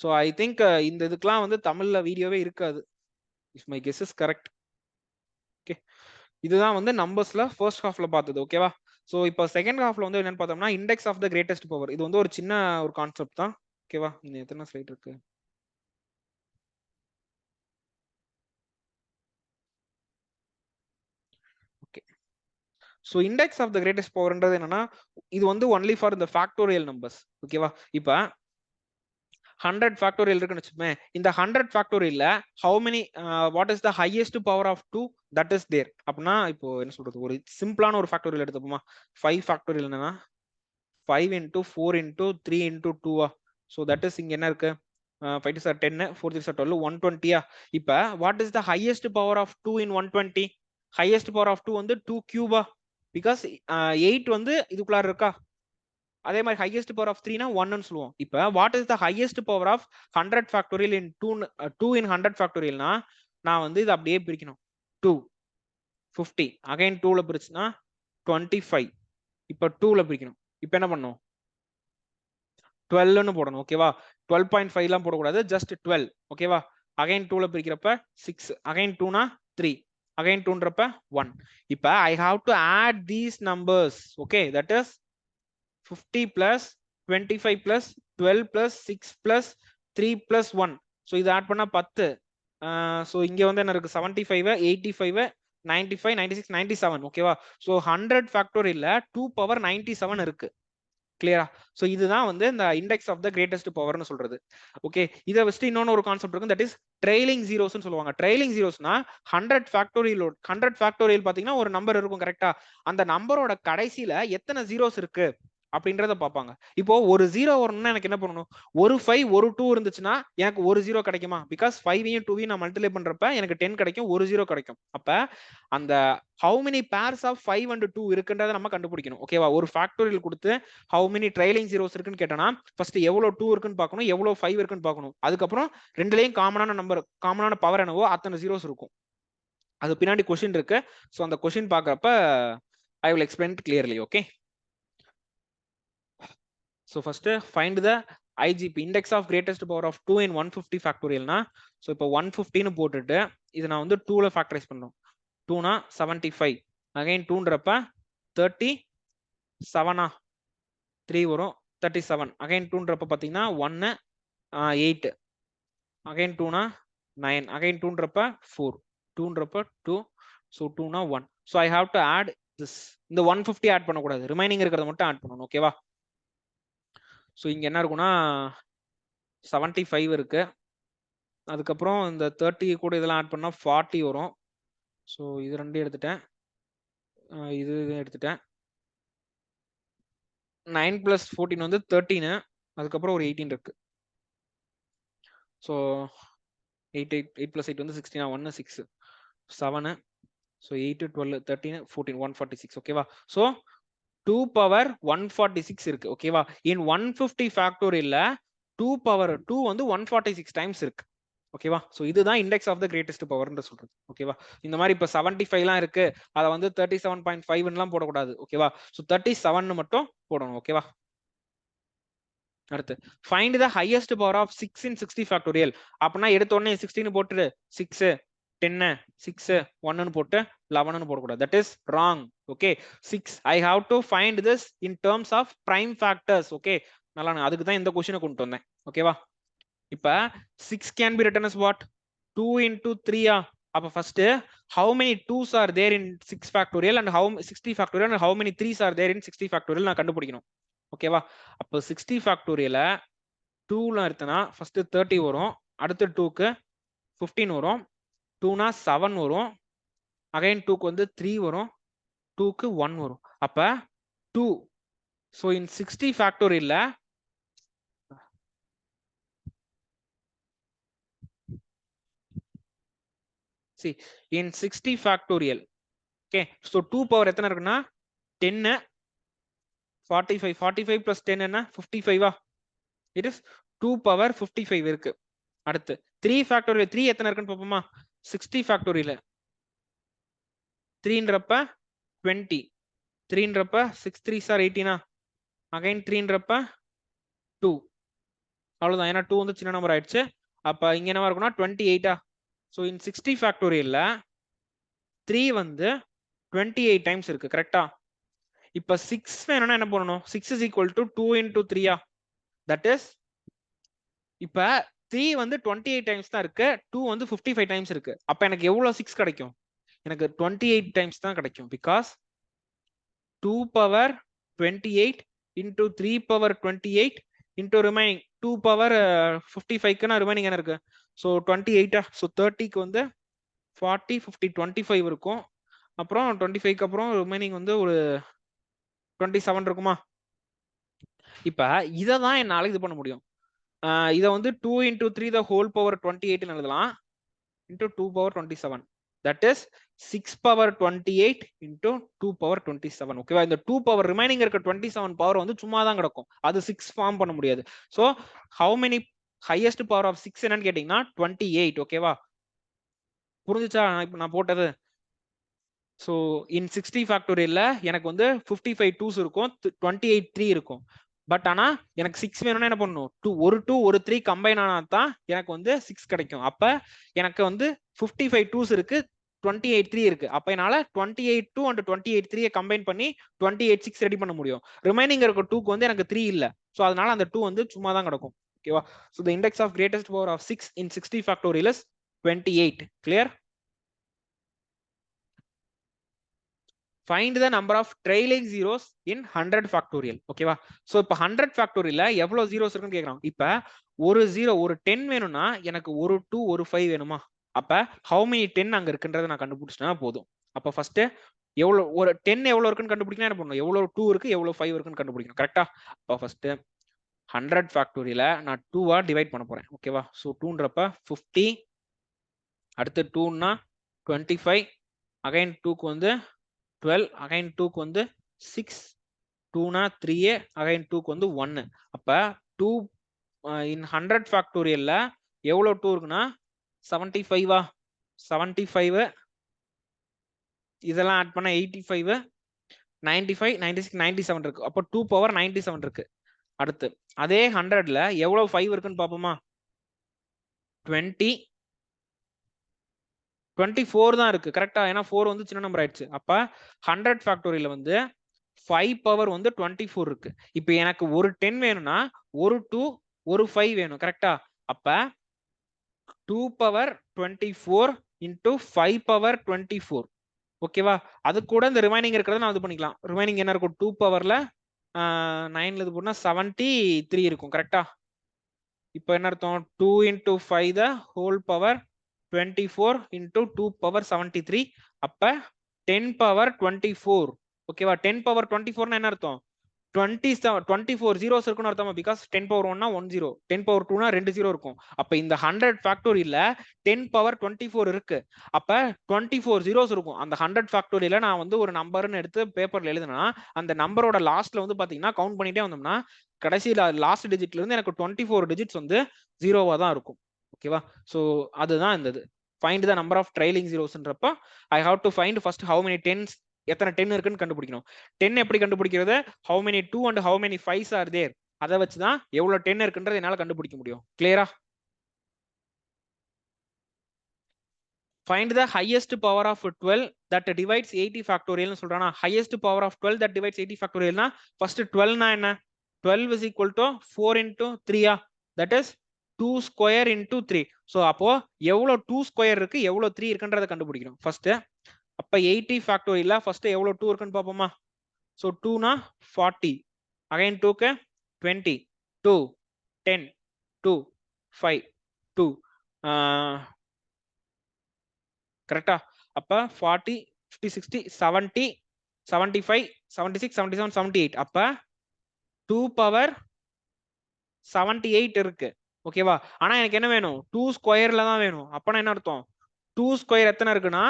S1: so I think இந்த இதுக்கெல்லாம் வந்து தமிழ்ல வீடியோவே இருக்காது, if my guess is correct. Okay, இதுதான் வந்து நம்பர்ஸ்ல ஃபர்ஸ்ட் ஹாஃப்ல பார்த்தது. ஓகேவா? ஸோ இப்போ செகண்ட் ஹாஃப்ல வந்து என்னன்னு பார்த்தோம்னா index of the greatest power. இது வந்து ஒரு சின்ன ஒரு கான்செப்ட் தான். ஓகேவா? இன்னும் எத்தனை ஸ்லைட் இருக்கு? Okay, so index of the greatest பவர்ன்றது என்னன்னா இது வந்து ஒன்லி ஃபார் இந்த ஃபேக்டோரியல் நம்பர்ஸ். ஓகேவா? இப்போ 100 factorial இருக்குன்னு வச்சுமே, இந்த 100 factorial how many what is the highest power of 2 that is there. அப்படின்னா இப்போ என்ன சொல்றது, ஒரு சிம்பிளான ஒரு ஃபேக்டோரியல் எடுத்துப்போமா, 5 factorial என்னன்னா 5 into 4 into 3 into 2. so that is இங்க என்ன இருக்கு 5 2 are 10, 4 3 are 12, 120. இப்ப what is the highest power of 2 in 120? highest power of 2 வந்து 2 cube because 8 வந்து இதுக்குள்ளார இருக்கா. அதே மாதிரி highest power of 3 னா 1 ன்னு சொல்லுவோம். இப்ப what is the highest power of 100 factorial in 2 in 100 factorial னா நான் வந்து இது அப்படியே பிரிக்கணும். 2 50 again 2 ல பிரிச்சுனா 25. இப்ப 2 ல பிரிக்கணும். இப்ப என்ன பண்ணணும்? 12 ன்னு போடணும். ஓகேவா? 12.5 எல்லாம் போடக்கூடாது, ஜஸ்ட் 12. ஓகேவா? அகைன் 2 ல பிரிக்கிறப்ப 6, அகைன் 2 னா 3, அகைன் 2ன்றப்ப 1. இப்ப I have to add these numbers. Okay, that is 50 plus 25 plus 12 plus 6 plus 3 plus 1. So இது ஆட் பண்ணா 10. ஸோ இங்க வந்து என்ன இருக்கு? 75, 85, 95, 96, 97. ஓகேவா? ஸோ 100 ஃபேக்டோரியல்ல 2 பவர் 97 இருக்கு. கிளியரா? சோ இதுதான் வந்து இந்த இண்டெக்ஸ் ஆஃப் த கிரேட்டஸ்ட் பவர்னு சொல்றது. ஓகே, இதை வச்சுட்டு இன்னொன்னு ஒரு கான்செப்ட் இருக்கும், தட் இஸ் ட்ரைலிங் ஜீரோஸ்னு சொல்லுவாங்க. ட்ரைலிங் ஜீரோஸ்னா 100 ஃபேக்டோரியல் பாத்தீங்கன்னா ஒரு நம்பர் இருக்கும் கரெக்டா? அந்த நம்பரோட கடைசியில எத்தனை ஜீரோஸ் இருக்கு அப்படின்றத பார்ப்பாங்க. இப்போ ஒரு ஜீரோ வரணும்னா எனக்கு என்ன பண்ணணும்? ஒரு 5 ஒரு 2 இருந்துச்சுன்னா எனக்கு ஒரு ஜீரோ கிடைக்குமா? பிகாஸ் 5ஐயும் 2ஐயும் நான் மல்டிப்ளை பண்றப்ப எனக்கு 10 கிடைக்கும், ஒரு ஜீரோ கிடைக்கும். அப்ப அந்த how many pairs of 5 and 2 இருக்குன்றத நம்ம கண்டுபிடிக்கணும். ஓகேவா? ஒரு ஃபேக்டோரியல் கொடுத்து how many trailing zeros இருக்குன்னு கேட்டனா ஃபர்ஸ்ட் எவ்வளவு 2 இருக்குன்னு பார்க்கணும், எவ்வளவு 5 இருக்குன்னு பார்க்கணும். அதுக்கப்புறம் ரெண்டுலயும் காமனான நம்பர், காமனான பவர் என்னவோ அத்தனை ஜீரோஸ் இருக்கும். அது பின்னாடி கொஸ்டின் இருக்கு. சோ அந்த கொஸ்டின் பார்க்கறப்ப I will explain it clearly. Okay. So first find the IGP, index of greatest power of 2 in 150 factorial னா so இப்போ 150 னு போட்டுட்டு இத நான் வந்து 2 ல ஃபேக்டரைஸ் பண்றோம். 2 னா 75, அகைன் 2ன்றப்ப 37 3 வரும், 37, அகைன் 2ன்றப்ப பாத்தீங்கன்னா 1 8, அகைன் 2 னா 9, அகைன் 2ன்றப்ப 4, 2ன்றப்ப 2, so 2 னா 1. so I have to add this. இந்த 150 ஆட் பண்ண கூடாது, ரிமைனிங் இருக்கிறத மட்டும் ஆட் பண்ணனும். ஓகேவா? சோ இங்க என்ன இருக்கும்னா 75 இருக்கு, அதுக்கப்புறம் இந்த 30 கூட இதெல்லாம் ஆட் பண்ணா 40 வரும். சோ இது ரெண்டு எடுத்துட்டேன், இது எடுத்துட்டேன். 9 plus 14 வந்து 13, அதுக்கப்புறம் ஒரு 18 இருக்கு. சோ 8 plus 8 வந்து 16, 1 6 7, so 8 12 13 14 146. ஓகேவா? சோ 2 பவர் 146 இருக்கு. ஓகேவா? in 150 ஃபேக்டோரியல்ல 2 பவர் 2 வந்து 146 டைம்ஸ் இருக்கு. ஓகேவா? சோ இதுதான் இண்டெக்ஸ் ஆஃப் த கிரேட்டஸ்ட் பவர்னு சொல்றது. ஓகேவா? இந்த மாதிரி இப்ப 75 எல்லாம் இருக்கு, அத வந்து 37.5 எல்லாம் போடக்கூடாது. ஓகேவா? சோ 37 மட்டும் போடணும். ஓகேவா? அடுத்து find the highest power of 6 in 60 factorial. அப்படின்னா எடுத்த உடனே 16 போட்டுட்டு 6 10 6 1 போட்டு 11 போடக்கூடாது. That is wrong. Okay, 6 I have to find this in terms of prime factors. Okay, நல்லா அதுக்கு தான் இந்த क्वेश्चन கொண்டு வந்தேன். ஓகேவா? இப்ப 6 can be written as what? 2 into 3. அப்ப first how many 2s are there in 6 factorial and how 60 factorial and how many 3s are there in 60 factorial நான் கண்டுபிடிக்கணும். ஓகேவா? அப்ப 60 ஃபேக்டோரியல 2 ல எடுத்தனா ஃபர்ஸ்ட் 30 வரும், அடுத்து 2 க்கு 15 வரும், 2 னா 7 வரும், அகைன் 2 க்கு வந்து 3 வரும், 2 க்கு 1 வரும். அப்ப 2, so in 60 ஃபேக்டோரியல்ல see in 60 factorial. okay, so 2 power எத்தனை இருக்குன்னா 10, 45 45 plus 10 என்ன 55. it is 2 power 55 இருக்கு. அடுத்து 3 ஃபேக்டோரியல் 3 எத்தனை இருக்குன்னு பாப்போமா? 60 ஃபேக்டோரியல் 3ன்றப்ப 20, 3ன்றப்ப 6 3s are 18, அகைன் 3ன்றப்ப 2. அவ்வளவுதான், ஏன்னா 2 வந்து சின்ன நம்பர் ஆயிடுச்சு. அப்ப இங்க என்னவா இருக்கும்னா 28. சோ in 60 ஃபேக்டோரியல்ல 3 வந்து 28 டைம்ஸ் இருக்கு. கரெக்டா? இப்ப 6 வேணும்னா என்ன பண்ணணும்? 6 is equal to 2 into 3. That is இப்ப 3 வந்து 28 டைம்ஸ் தான் இருக்கு, 2 வந்து 55 டைம்ஸ் இருக்கு. அப்ப எனக்கு எவ்வளவு 6 கிடைக்கும்? எனக்கு 28 டைம்ஸ் தான் கிடைக்கும். Because 2 power 28 into 3 power 28 into remaining 2 power 55க்குனா ரிமைனிங் என்ன இருக்கு? ஸோ 28. ஸோ 30க்கு வந்து 40 50 25 இருக்கும். அப்புறம் 25க்கு அப்புறம் ரிமைனிங் வந்து ஒரு 27 இருக்குமா? இப்ப இதை தான் என்னால இது பண்ண முடியும். இதை வந்து 2 into 3 the whole power 28 எழுதலாம் into 2 power 27. That is 6 power 28 into 2 power 27. ஓகேவா? இந்த 2 power ரிமைனிங் இருக்க 27 பவர் வந்து சும்மா தான் கிடக்கும். அது 6 ஃபார்ம் பண்ண முடியாது. So how many highest power of 6 என்னன்னு கேட்டீங்கன்னா 28. ஓகேவா? புரிஞ்சுச்சா இப்போ நான் போட்டது? ஸோ இன் 60 ஃபேக்டோரியல்ல எனக்கு வந்து 55 2s இருக்கும், 28 3 இருக்கும். பட் ஆனா எனக்கு 6 வேணும்னா என்ன பண்ணணும்? ஒரு 2 ஒரு 3 கம்பைன் ஆனா தான் எனக்கு வந்து 6 கிடைக்கும். அப்ப எனக்கு வந்து 55 2s இருக்கு, 28 3 இருக்கு. அப்ப என்னால 28 2 and 28 3 கம்பைன் பண்ணி 28 6 ரெடி பண்ண முடியும். ரிமைனிங் இருக்க 2க்கு வந்து எனக்கு 3 இல்ல. ஸோ அதனால அந்த 2 வந்து சும்மா தான் கிடக்கும். ஓகேவா? So the index of greatest power of 6 in 60 factorial is 28. Clear? Find the number of trailing zeros in 100 factorial. ஓகேவா? சோ இப்போ 100 ஃபேக்டோரியல்ல எவ்வளவு zeros இருக்குன்னு கேக்குறாங்க. இப்ப ஒரு 0 ஒரு 10 வேணும்னா எனக்கு ஒரு 2 ஒரு 5 வேணுமா? அப்ப how many 10 அங்க இருக்குன்றதை நான் கண்டுபிடிச்சிட்டா போதும். அப்ப ஃபர்ஸ்ட் எவ்வளவு ஒரு 10 எவ்வளவு இருக்குன்னு கண்டுபிடிக்கணும். என்ன பண்ணணும்? எவ்வளவு 2 இருக்கு எவ்வளவு 5 இருக்குன்னு கண்டுபிடிக்கணும். கரெக்ட்டா? அப்ப ஃபர்ஸ்ட் 100 ஃபேக்டோரியல நான் 2 டிவைட் பண்ண போறேன். ஓகேவா? சோ 2ன்றப்ப 50, அடுத்து 2ன்னா 25, அகைன் 2க்கு வந்து 12, அகைன் 2க்கு வந்து 6, 2னா 3, அகைன் 2க்கு வந்து 1. அப்ப 2 இன் 100 ஃபேக்டோரியல்ல எவ்வளவு 2 இருக்குன்னா 75. 75 இதெல்லாம் ஆட் பண்ணா 85, 95, 96, 97 இருக்கு. அப்ப 2 பவர் 97 இருக்கு. அடுத்து அதே 100ல எவ்வளவு 5 இருக்குன்னு பாப்போமா? 20, 24 தான் இருக்கு. கரெக்டா? ஏன்னா 4 வந்து சின்ன நம்பர் ஆயிடுச்சு. அப்ப 100 ஃபேக்டோரியல்ல வந்து 5 பவர் வந்து 24 இருக்கு. இப்போ எனக்கு ஒரு 10 வேணும்னா ஒரு 2 ஒரு 5 வேணும். கரெக்டா? அப்ப 2 பவர் 24 into 5 பவர் 24. ஓகேவா? அது கூட இந்த ரிமைனிங் இருக்கிறத நான் இது பண்ணிக்கலாம். ரிமைனிங் என்ன இருக்கும்? 2 பவர்ல 9ல இது போனா 73 இருக்கும். கரெக்டா? இப்போ என்ன அர்த்தம்? 2 into 5 the whole power 24 into 2 power 73. அப்ப 10 power 24. ஓகேவா? 10 power 24 என்ன அர்த்தம்? 24 zeros இருக்குன்னு அர்த்தமா? பிகாஸ் 10 power 1னா 1 0, 10 power 2னா 2 0 இருக்கும். அப்ப இந்த 100 ஃபேக்டோரியல்ல 10 power 24 இருக்கு. அப்ப 24 zeros இருக்கும். அந்த 100 ஃபேக்டோரியல்ல நான் வந்து ஒரு நம்பர்னு எடுத்து பேப்பர்ல எழுதுனா அந்த நம்பரோட லாஸ்ட்ல வந்து பாத்தீங்கன்னா கவுண்ட் பண்ணிட்டே வந்தோம்னா கடைசியில லாஸ்ட் டிஜிட்ல இருந்து எனக்கு 24 டிஜிட்ஸ் வந்து ஜீரோவா தான் இருக்கும். ஓகேவா? சோ அதுதான் இந்த find the number of trailing ஜீரோஸ்ன்றப்ப I have to find first how many 10s, எத்தனை 10 இருக்குன்னு கண்டுபிடிக்கணும். 10 எப்படி கண்டுபிடிக்கிறது? how many 2 and how many 5s are there. அதை வச்சு தான் எவ்வளவு 10 இருக்குன்றதை என்னால கண்டுபிடிக்க முடியும். கிளியரா? Find the highest power of 12 that divides 80 factorial னு சொல்றானா? highest power of 12 that divides 80 factorial னா first 12 னா என்ன? 12 is equal to 4 into 3 ah? that is 2 square into 3. so அப்போ எவ்வளவு 2 square இருக்கு எவ்வளவு 3 இருக்குன்றதை கண்டுபிடிக்கணும் ஃபர்ஸ்ட். அப்ப 80 ஃபேக்டோரியல்ல ஃபர்ஸ்ட் எவ்வளவு 2 இருக்குன்னு பாப்போமா? so 2 னா 40, again 2 க்கு 20, 2, 10, 2, 5, 2 கரெக்டா? அப்ப 40, 50, 60, 70, 75, 76, 77, 78. அப்ப 2 பவர் 78 இருக்கு. ஓகேவா? ஆனா எனக்கு என்ன வேணும்? 2 ஸ்கொயர்ல தான் வேணும். அப்பனா என்ன அர்த்தம்? 2 ஸ்கொயர் எத்தனை இருக்குன்னா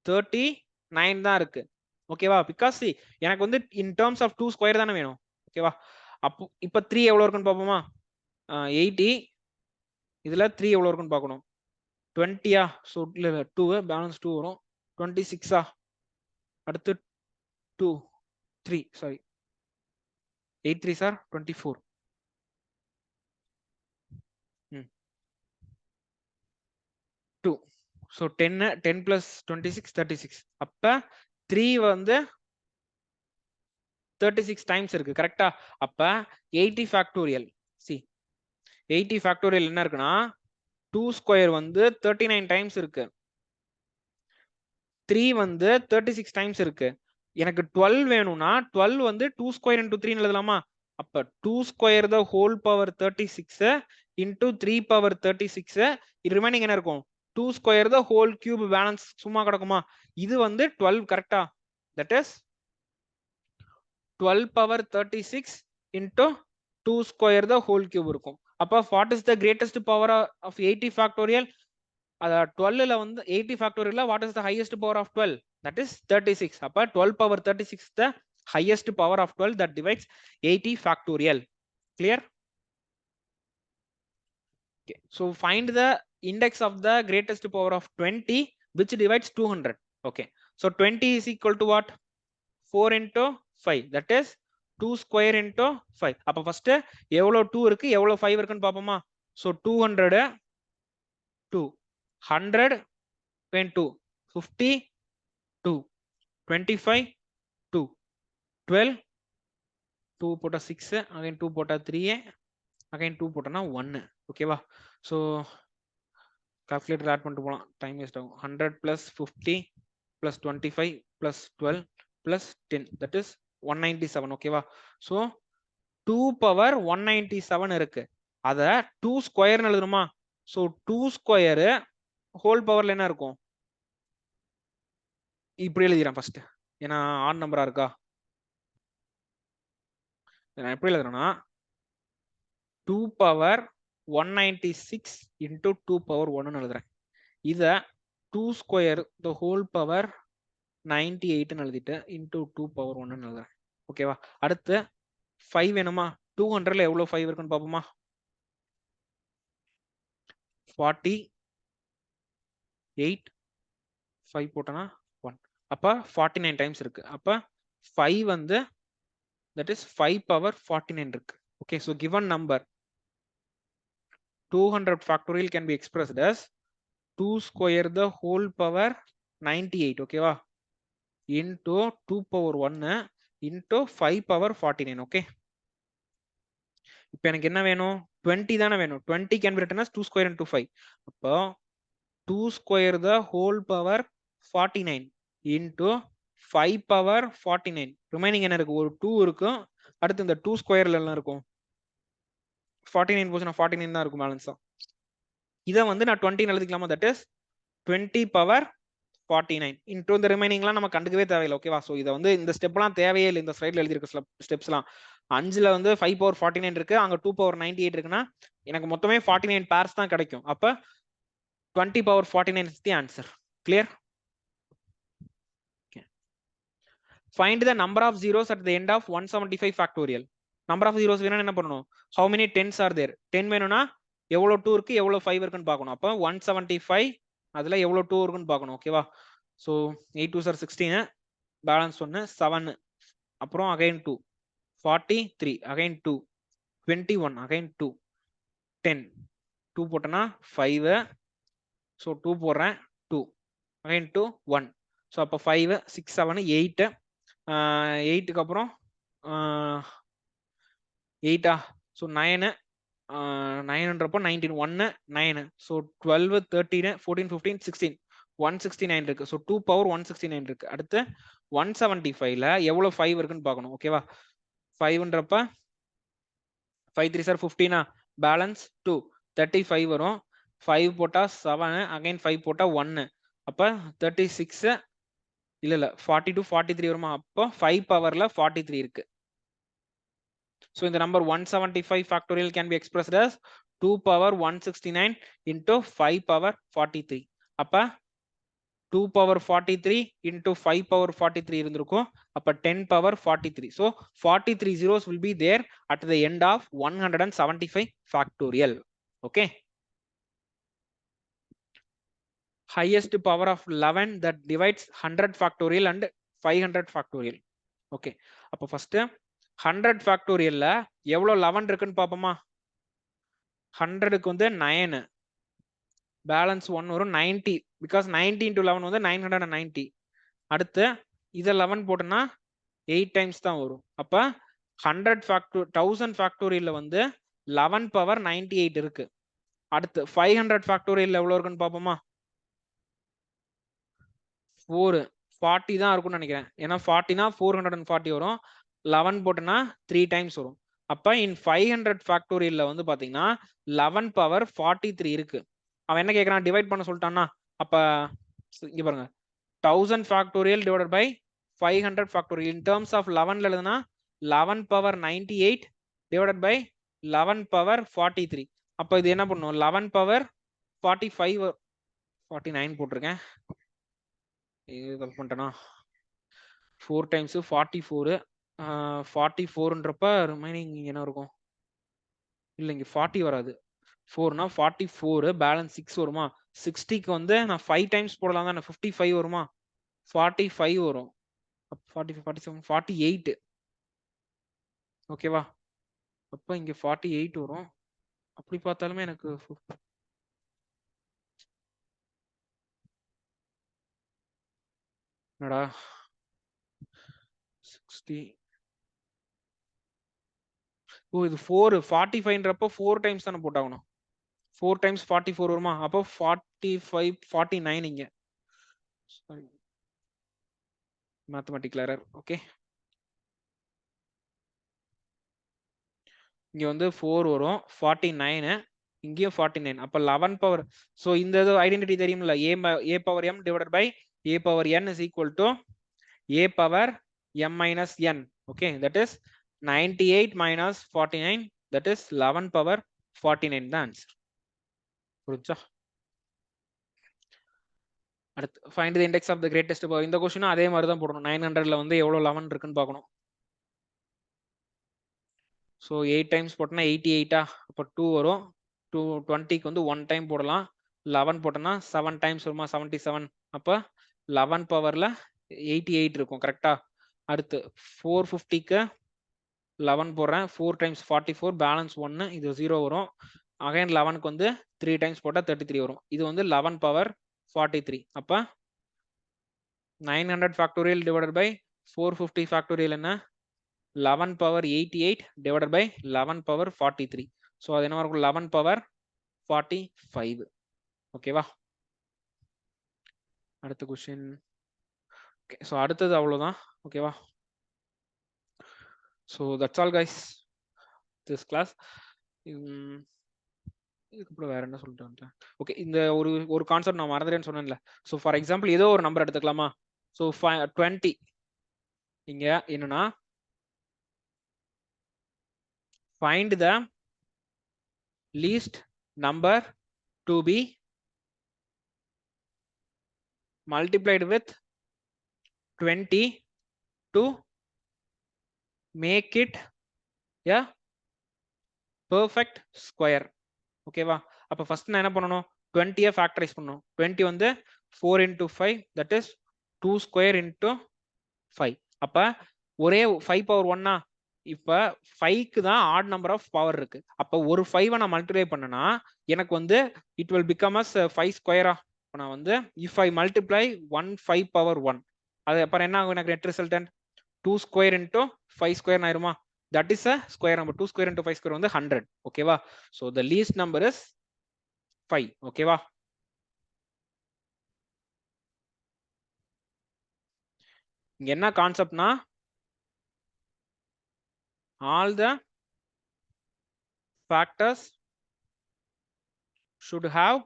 S1: 39 தான் இருக்கு. ஓகேவா? பிகாஸ் எனக்கு வந்து இன் டர்ம்ஸ் ஆஃப் 2 ஸ்கொயர் தானே வேணும். ஓகேவா? அப்போ இப்ப 3 எவ்வளவு இருக்குன்னு பாப்போமா? 80, இதுல 3 எவ்வளவு இருக்குன்னு பார்க்கணும். 20 சோ இல்ல 2 பேலன்ஸ் 2 வரும். 26 அடுத்து 2 3 சாரி 8 3 சார் 24. 2 so 10 plus 26 36. அப்ப 3 வந்து 36 டைம்ஸ் இருக்கு. கரெக்டா? அப்ப 80 ஃபேக்டோரியல் சி 80 ஃபேக்டோரியல் என்ன இருக்குன்னா 2 ஸ்கொயர் வந்து 39 டைம்ஸ் இருக்கு, 3 வந்து 36 டைம்ஸ் இருக்கு. எனக்கு 12 வேணும்னா 12 வந்து 2 ஸ்கொயர் into 3 எழுதலாமா? அப்ப 2 square the whole power 36 into 3 power 36. Remaining என்ன இருக்கும்? 2 square the whole cube balance சும்மா கிடக்குமா? இது வந்து 12. கரெக்டா? That is 12 power 36 into 2 square the whole cube இருக்கும். அப்ப what is the greatest power of 80 factorial? 12 ல வந்து 80 factorial what is the highest power of 12? That is 36. அப்ப 12 power 36 the highest power of 12 that divides 80 factorial. Clear? Okay. So find the index of the greatest power of 20 which divides 200. Okay. So 20 is equal to what? 4 into 5. That is 2 square into 5. அப்ப first எவ்வளவு 2 இருக்கு எவ்வளவு 5 இருக்குன்னு பாப்போமா? So 200 2 100 2 50 2 25 2 12 2 போட்டா 6 again 2 போட்டா 3 again 2 போட்டனா 1. ஓகேவா? So calculator add பண்ணிட்டு போலாம், டைம் வேஸ்ட் ஆகும். 100 plus 50 plus 25 plus 12 plus 10 that is 197. ஓகேவா? So 2 power 197 இருக்கு. அத 2 ஸ்கொயர் எழுதணுமா? So 2 ஸ்கொயர் ஹோல் பவர்ல என்ன இருக்கும்? இப்படி எழுதிறேன் ஃபர்ஸ்ட், ஏன்னா ஆட் நம்பரா இருக்கா. நான் எப்படி எழுதுறேன்னா 2 power 196 into 2 power 1 எழுதுறேன். இத 2 ஸ்கொயர் the whole power 98 எழுதிட்டு into 2 power 1 எழுதுறேன். ஓகேவா? அடுத்து 5 வேணுமா? 200ல எவ்வளவு 5 இருக்குன்னு பாப்போமா? 48 5 போட்டனா 1. அப்ப 49 டைம்ஸ் இருக்கு. அப்ப 5 வந்து that is 5 power 49 இருக்கு. Okay, so given number 200 factorial can be expressed as 2 square the whole power 98. ஓகேவா? into 2 power 1 into 5 power 49. okay, இப்போ எனக்கு என்ன வேணும்? 20 தானே வேணும். 20 can be written as 2 square into 5. அப்போ 2 square the whole power 49 into 5 power 49. Remaining என்ன இருக்கு? ஒரு 2 இருக்கும். அடுத்து இந்த 2 ஸ்கொயர்ல எல்லாம் இருக்கும். 49 போச்சுனா 49 தான் இருக்கும் பேலன்ஸா. இத வந்து நான் 20 எழுதிக்கலாமா? தட் இஸ் 20 power 49 into இந்த ரிமைனிங்லாம் நம்ம கண்டுக்கவே தேவையில்லை. ஓகேவா? சோ இத வந்து இந்த ஸ்டெப்லாம் தேவையே இல்லை. இந்த ஸ்லைட்ல எழுதி இருக்க ஸ்டெப்ஸ்லாம் 5ல வந்து 5 power 49 இருக்கு, அங்க 2 power 98 இருக்குன்னா எனக்கு மொத்தமே 49 பேர்ஸ் தான் கிடைக்கும். அப்ப 20 power 49 is the answer. Clear? Okay. Find the number of zeros at the end of 175 factorial. Number of zeros வேணும்னா என்ன பண்ணணும்? How many tens are there? 10 வேணும்னா எவ்வளவு 2 இருக்கு எவ்வளவு 5 இருக்குன்னு பார்க்கணும். அப்ப 175 அதுல எவ்வளவு 2 இருக்குன்னு பார்க்கணும். ஓகேவா? So 8 2s are 16, பேலன்ஸ் 1 7, அப்புறம் again 2 43 again 2 21 again 2 10 2 போட்டனா 5, so 2 போடுறேன் 2 again 2 1, so அப்ப 5 6 7 8 8க்கு அப்புறம் 8 so 9 9ன்றப்போ 19 1 9, so 12 13 14 15 16 169 இருக்கு. so 2 power 169 இருக்கு. அடுத்து 175ல எவ்வளவு 5 இருக்குன்னு பார்க்கணும். ஓகேவா? 5ன்றப்ப 5 3s are 15, பேலன்ஸ் 2 35 வரும். 5 போட்டா 7 again 5 போட்டா 1, அப்ப 36 இல்ல 42 43 வருமா? அப்போ 5 பவர்ல 43 இருக்கு. So இந்த number 175 factorial can be expressed as 2 power 169 into 5 power 43. அப்ப 2 power 43 into 5 power 43 இருந்திருக்கும். அப்ப 10 power 43. So 43 zeros will be there at the end of 175 factorial. Okay. Highest power of 11 that divides 100 factorial and 500 factorial. Okay. அப்ப first 100 factorial எவ்வளவு 11 இருக்குன்னு பாப்போமா? 100க்கு வந்து 9, balance 1 வரும் 90, because 90 into 11 வந்து 990. அடுத்து இத 11 போட்டனா 8 டைம்ஸ் தான் வரும். அப்ப 1000 factorial வந்து 11 power 98 இருக்கு. அடுத்து 500 factorial எவ்வளவு இருக்குன்னு பாப்போமா? 40 தான் இருக்கும்னு நினைக்கிறேன். ஏன்னா 40னா 440 வரும். 11 போட்டனா 3 டைம்ஸ் வரும். அப்ப in 500 factorial வந்து பாத்தீங்கன்னா 11 power 43 இருக்கு. அவன் என்ன கேக்குறான்? டிவைட் பண்ண சொல்லிட்டான்னா அப்ப இங்க பாருங்க 1000 factorial divided by 500 factorial in terms of 11ல எழுதுனா 11 power 98 divided by 11 பவர் 43. அப்ப இது என்ன பண்ணும்? 11 பவர் 45 49 போட்டிருக்கேன். இது கட் பண்ணிட்டேனா? 4 டைம்ஸ் 44 44ன்றப்ப ரிமைனிங் என்ன இருக்கும்? இல்ல இங்க 40 வராது. 4னா 44 பேலன்ஸ் 6 வருமா? 60க்கு வந்து நான் 5 டைம்ஸ் போடலாம் தானே, 55 வருமா? 45 வரும். 45 47 48. ஓகேவா? அப்ப இங்க 48 வரும். அப்படி பார்த்தாலுமே எனக்கு என்னடா 60. ஓ இது 4 45ன்றப்ப 4 டைம்ஸ் தானே போட்டாகணும். 4 டைம்ஸ் 44 வருமா? அப்போ 45 49 இங்க. Mathematical error. ஓகே, இங்க வந்து 4 வரும், 49 இங்கேயும் 49. அப்ப 11 பவர். சோ இந்த ஐடென்டிட்டி தெரியும்ல, a power m divided by a power n is equal to a power m minus n. okay, that is 98 minus 49, that is 11 power 49 தான் ஆன்சர். புரிஞ்சா? அடுத்து find the index of the greatest power. இந்த question அதே மாதிரி தான் போடணும். 900ல வந்து எவ்வளவு 11 இருக்குன்னு பார்க்கணும். ஸோ 8 டைம்ஸ் போட்டோம்னா 88. அப்போ 2 வரும். 20க்கு வந்து 1 டைம் போடலாம். 11 போட்டோம்னா 7 டைம்ஸ் வருமா? 77. அப்போ 11 பவர்ல 88 இருக்கும். கரெக்டா? அடுத்து 450க்கு 11 போடுறேன். 4 டைம்ஸ் 44 பேலன்ஸ் 1, இது 0 வரும். அகைன் 11க்கு வந்து 3 டைம்ஸ் போட்டா 33 வரும். இது வந்து 11 பவர் 43. அப்ப 900 ஃபேக்டோரியல் டிவைடட் பை 450 ஃபேக்டோரியல் என்ன? 11 power 88 divided by 11 power 43. So அது என்ன இருக்கும்? 11 பவர் 45. ஓகேவா? அடுத்த क्वेश्चन. ஓகே, ஸோ அடுத்தது அவ்வளோதான். ஓகேவா? So that's all guys this class. இதுக்கப்புறம் வேற என்ன சொல்லிட்டு வந்துட்டேன். ஓகே, இந்த ஒரு கான்செப்ட் நான் மறந்துட்டேன்னு சொன்னேன்ல. ஸோ ஃபார் எக்ஸாம்பிள் ஏதோ ஒரு நம்பர் எடுத்துக்கலாமா? ஸோ 20 இங்க என்னன்னா find the least number to be multiplied with 20 to make it a perfect square. ஓகேவா? அப்ப ஃபர்ஸ்ட் நான் என்ன பண்ணணும்? 20 ஃபேக்டரைஸ் பண்ணணும். 20 வந்து 4 into 5, that is 2 square into 5. அப்ப ஒரே 5 பவர் 1. இப்ப 5க்கு தான் ஆட் நம்பர் ஆஃப் பவர் இருக்கு. அப்ப ஒரு 5 நான் மல்டிப்ளை பண்ணனா எனக்கு வந்து இட் வில் பிகம் அஸ் 5 ஸ்கொயரா. நான் வந்து இஃப் ஐ மல்டிப்ளை 1 5 பவர் 1, அது அப்புறம் என்ன ஆகும்? எனக்கு net resultant 2 square into 5 square ஆயிருமா? that is a square number. 2 square into 5 square வந்து 100. ஓகேவா? so the least number is 5. ஓகேவா? இங்க என்ன கான்செப்ட்னா all the factors should have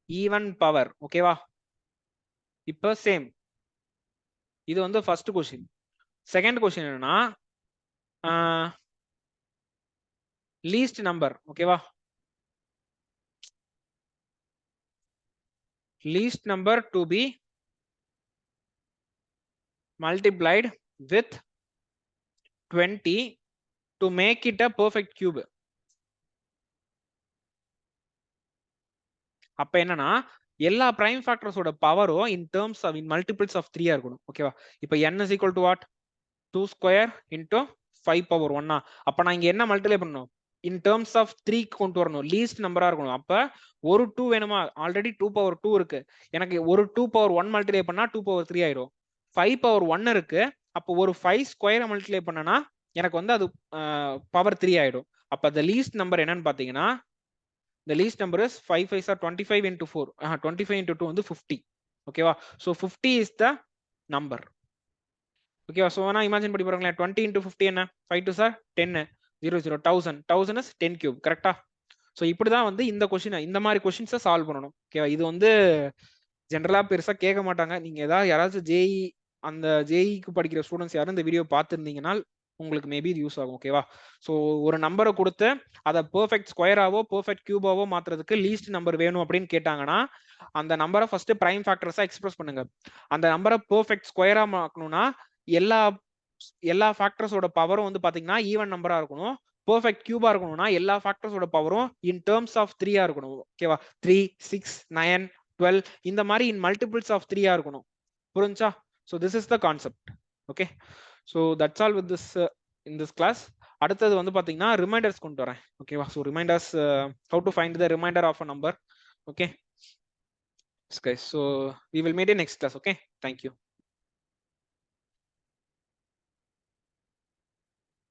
S1: even power. ஓகேவா? இப்போ சேம் இது வந்து ஃபர்ஸ்ட் क्वेश्चन. செகண்ட் क्वेश्चन என்னன்னா லீஸ்ட் நம்பர். ஓகேவா? least number to be multiplied with 20 to make it a perfect cube. அப்ப என்னன்னா எல்லா பிரைம் ஃபேக்டர்ஸோட பவரும் in terms of in multiples of 3 இருக்கணும். ஓகேவா? இப்ப n is equal to what? 2 square into 5 power 1. அப்ப நான் இங்க என்ன மல்டிப்ளை பண்ணணும்? இன் டர்ம்ஸ் ஆஃப் 3 கொண்டு வரணும். லீஸ்ட் நம்பரா இருக்கணும். அப்ப ஒரு 2 வேணுமா? ஆல்ரெடி 2 பவர் 2 இருக்கு. எனக்கு ஒரு 2 பவர் 1 மல்டிப்ளை பண்ணா 2 பவர் 3 ஆயிடும். 5 பவர் 1 இருக்கு. அப்போ ஒரு 5 ஸ்கொயரை மல்டிப்ளை பண்ணனா எனக்கு வந்து அது பவர் 3 ஆயிடும். அப்ப the least number என்னன்னு பாத்தீங்கன்னா the least number is 5 5s are 25 into 4. 25 into 2 வந்து 50. ஓகேவா? so 50 is the number. ஓகேவா? so நான் இமேஜின் பண்ணி பாருங்களேன். 20 into 50 என்ன? 5 2s are 10. 0 0 1000. 1000 is 10 cube. கரெக்டா? ஸோ இப்படிதான் வந்து இந்த கொஸ்டின், இந்த மாதிரி கொஸ்டின்ஸை சால்வ் பண்ணணும். ஓகேவா? இது வந்து ஜென்ரலா பெருசா கேட்க மாட்டாங்க. நீங்க ஏதாவது யாராச்சும் ஜேஇ அந்த ஜேஇக்கு படிக்கிற ஸ்டூடெண்ட்ஸ் யாரும் இந்த வீடியோ பார்த்துருந்தீங்கன்னா உங்களுக்கு மேபி இது யூஸ் ஆகும். ஓகேவா? ஸோ ஒரு நம்பரை கொடுத்து அதை பெர்ஃபெக்ட் ஸ்கொயராவோ பெர்ஃபெக்ட் கியூபாவோ மாத்துறதுக்கு லீஸ்ட் நம்பர் வேணும் அப்படின்னு கேட்டாங்கன்னா அந்த நம்பரை ஃபர்ஸ்ட் பிரைம் ஃபேக்டர்ஸா எக்ஸ்பிரஸ் பண்ணுங்க. அந்த நம்பரை பெர்ஃபெக்ட் ஸ்கொயரா மாக்கணும்னா எல்லா ஃபேக்டர்ஸோட பவரும் வந்து பாத்தீங்கன்னா ஈவன் நம்பரா இருக்கணும். பெர்ஃபெக்ட் கியூபா இருக்கணும்னா எல்லா ஃபேக்டர்ஸோட பவரும் இன் டேர்ம்ஸ் ஆஃப் 3 இருக்கணும். ஓகேவா? 3, 6, 9, 12 இந்த மாதிரி இன் மல்டிபிள்ஸ் ஆஃப் 3 இருக்கணும். புரிஞ்சா? So this is the concept. Okay, so that's all with this in this class. அடுத்தது வந்து பாத்தீங்கன்னா ரிமைண்டர்ஸ் கொண்டு வரேன். ஓகேவா? So remainders, how to find the remainder of a number. Okay, so we will meet in next class. Okay, thank you.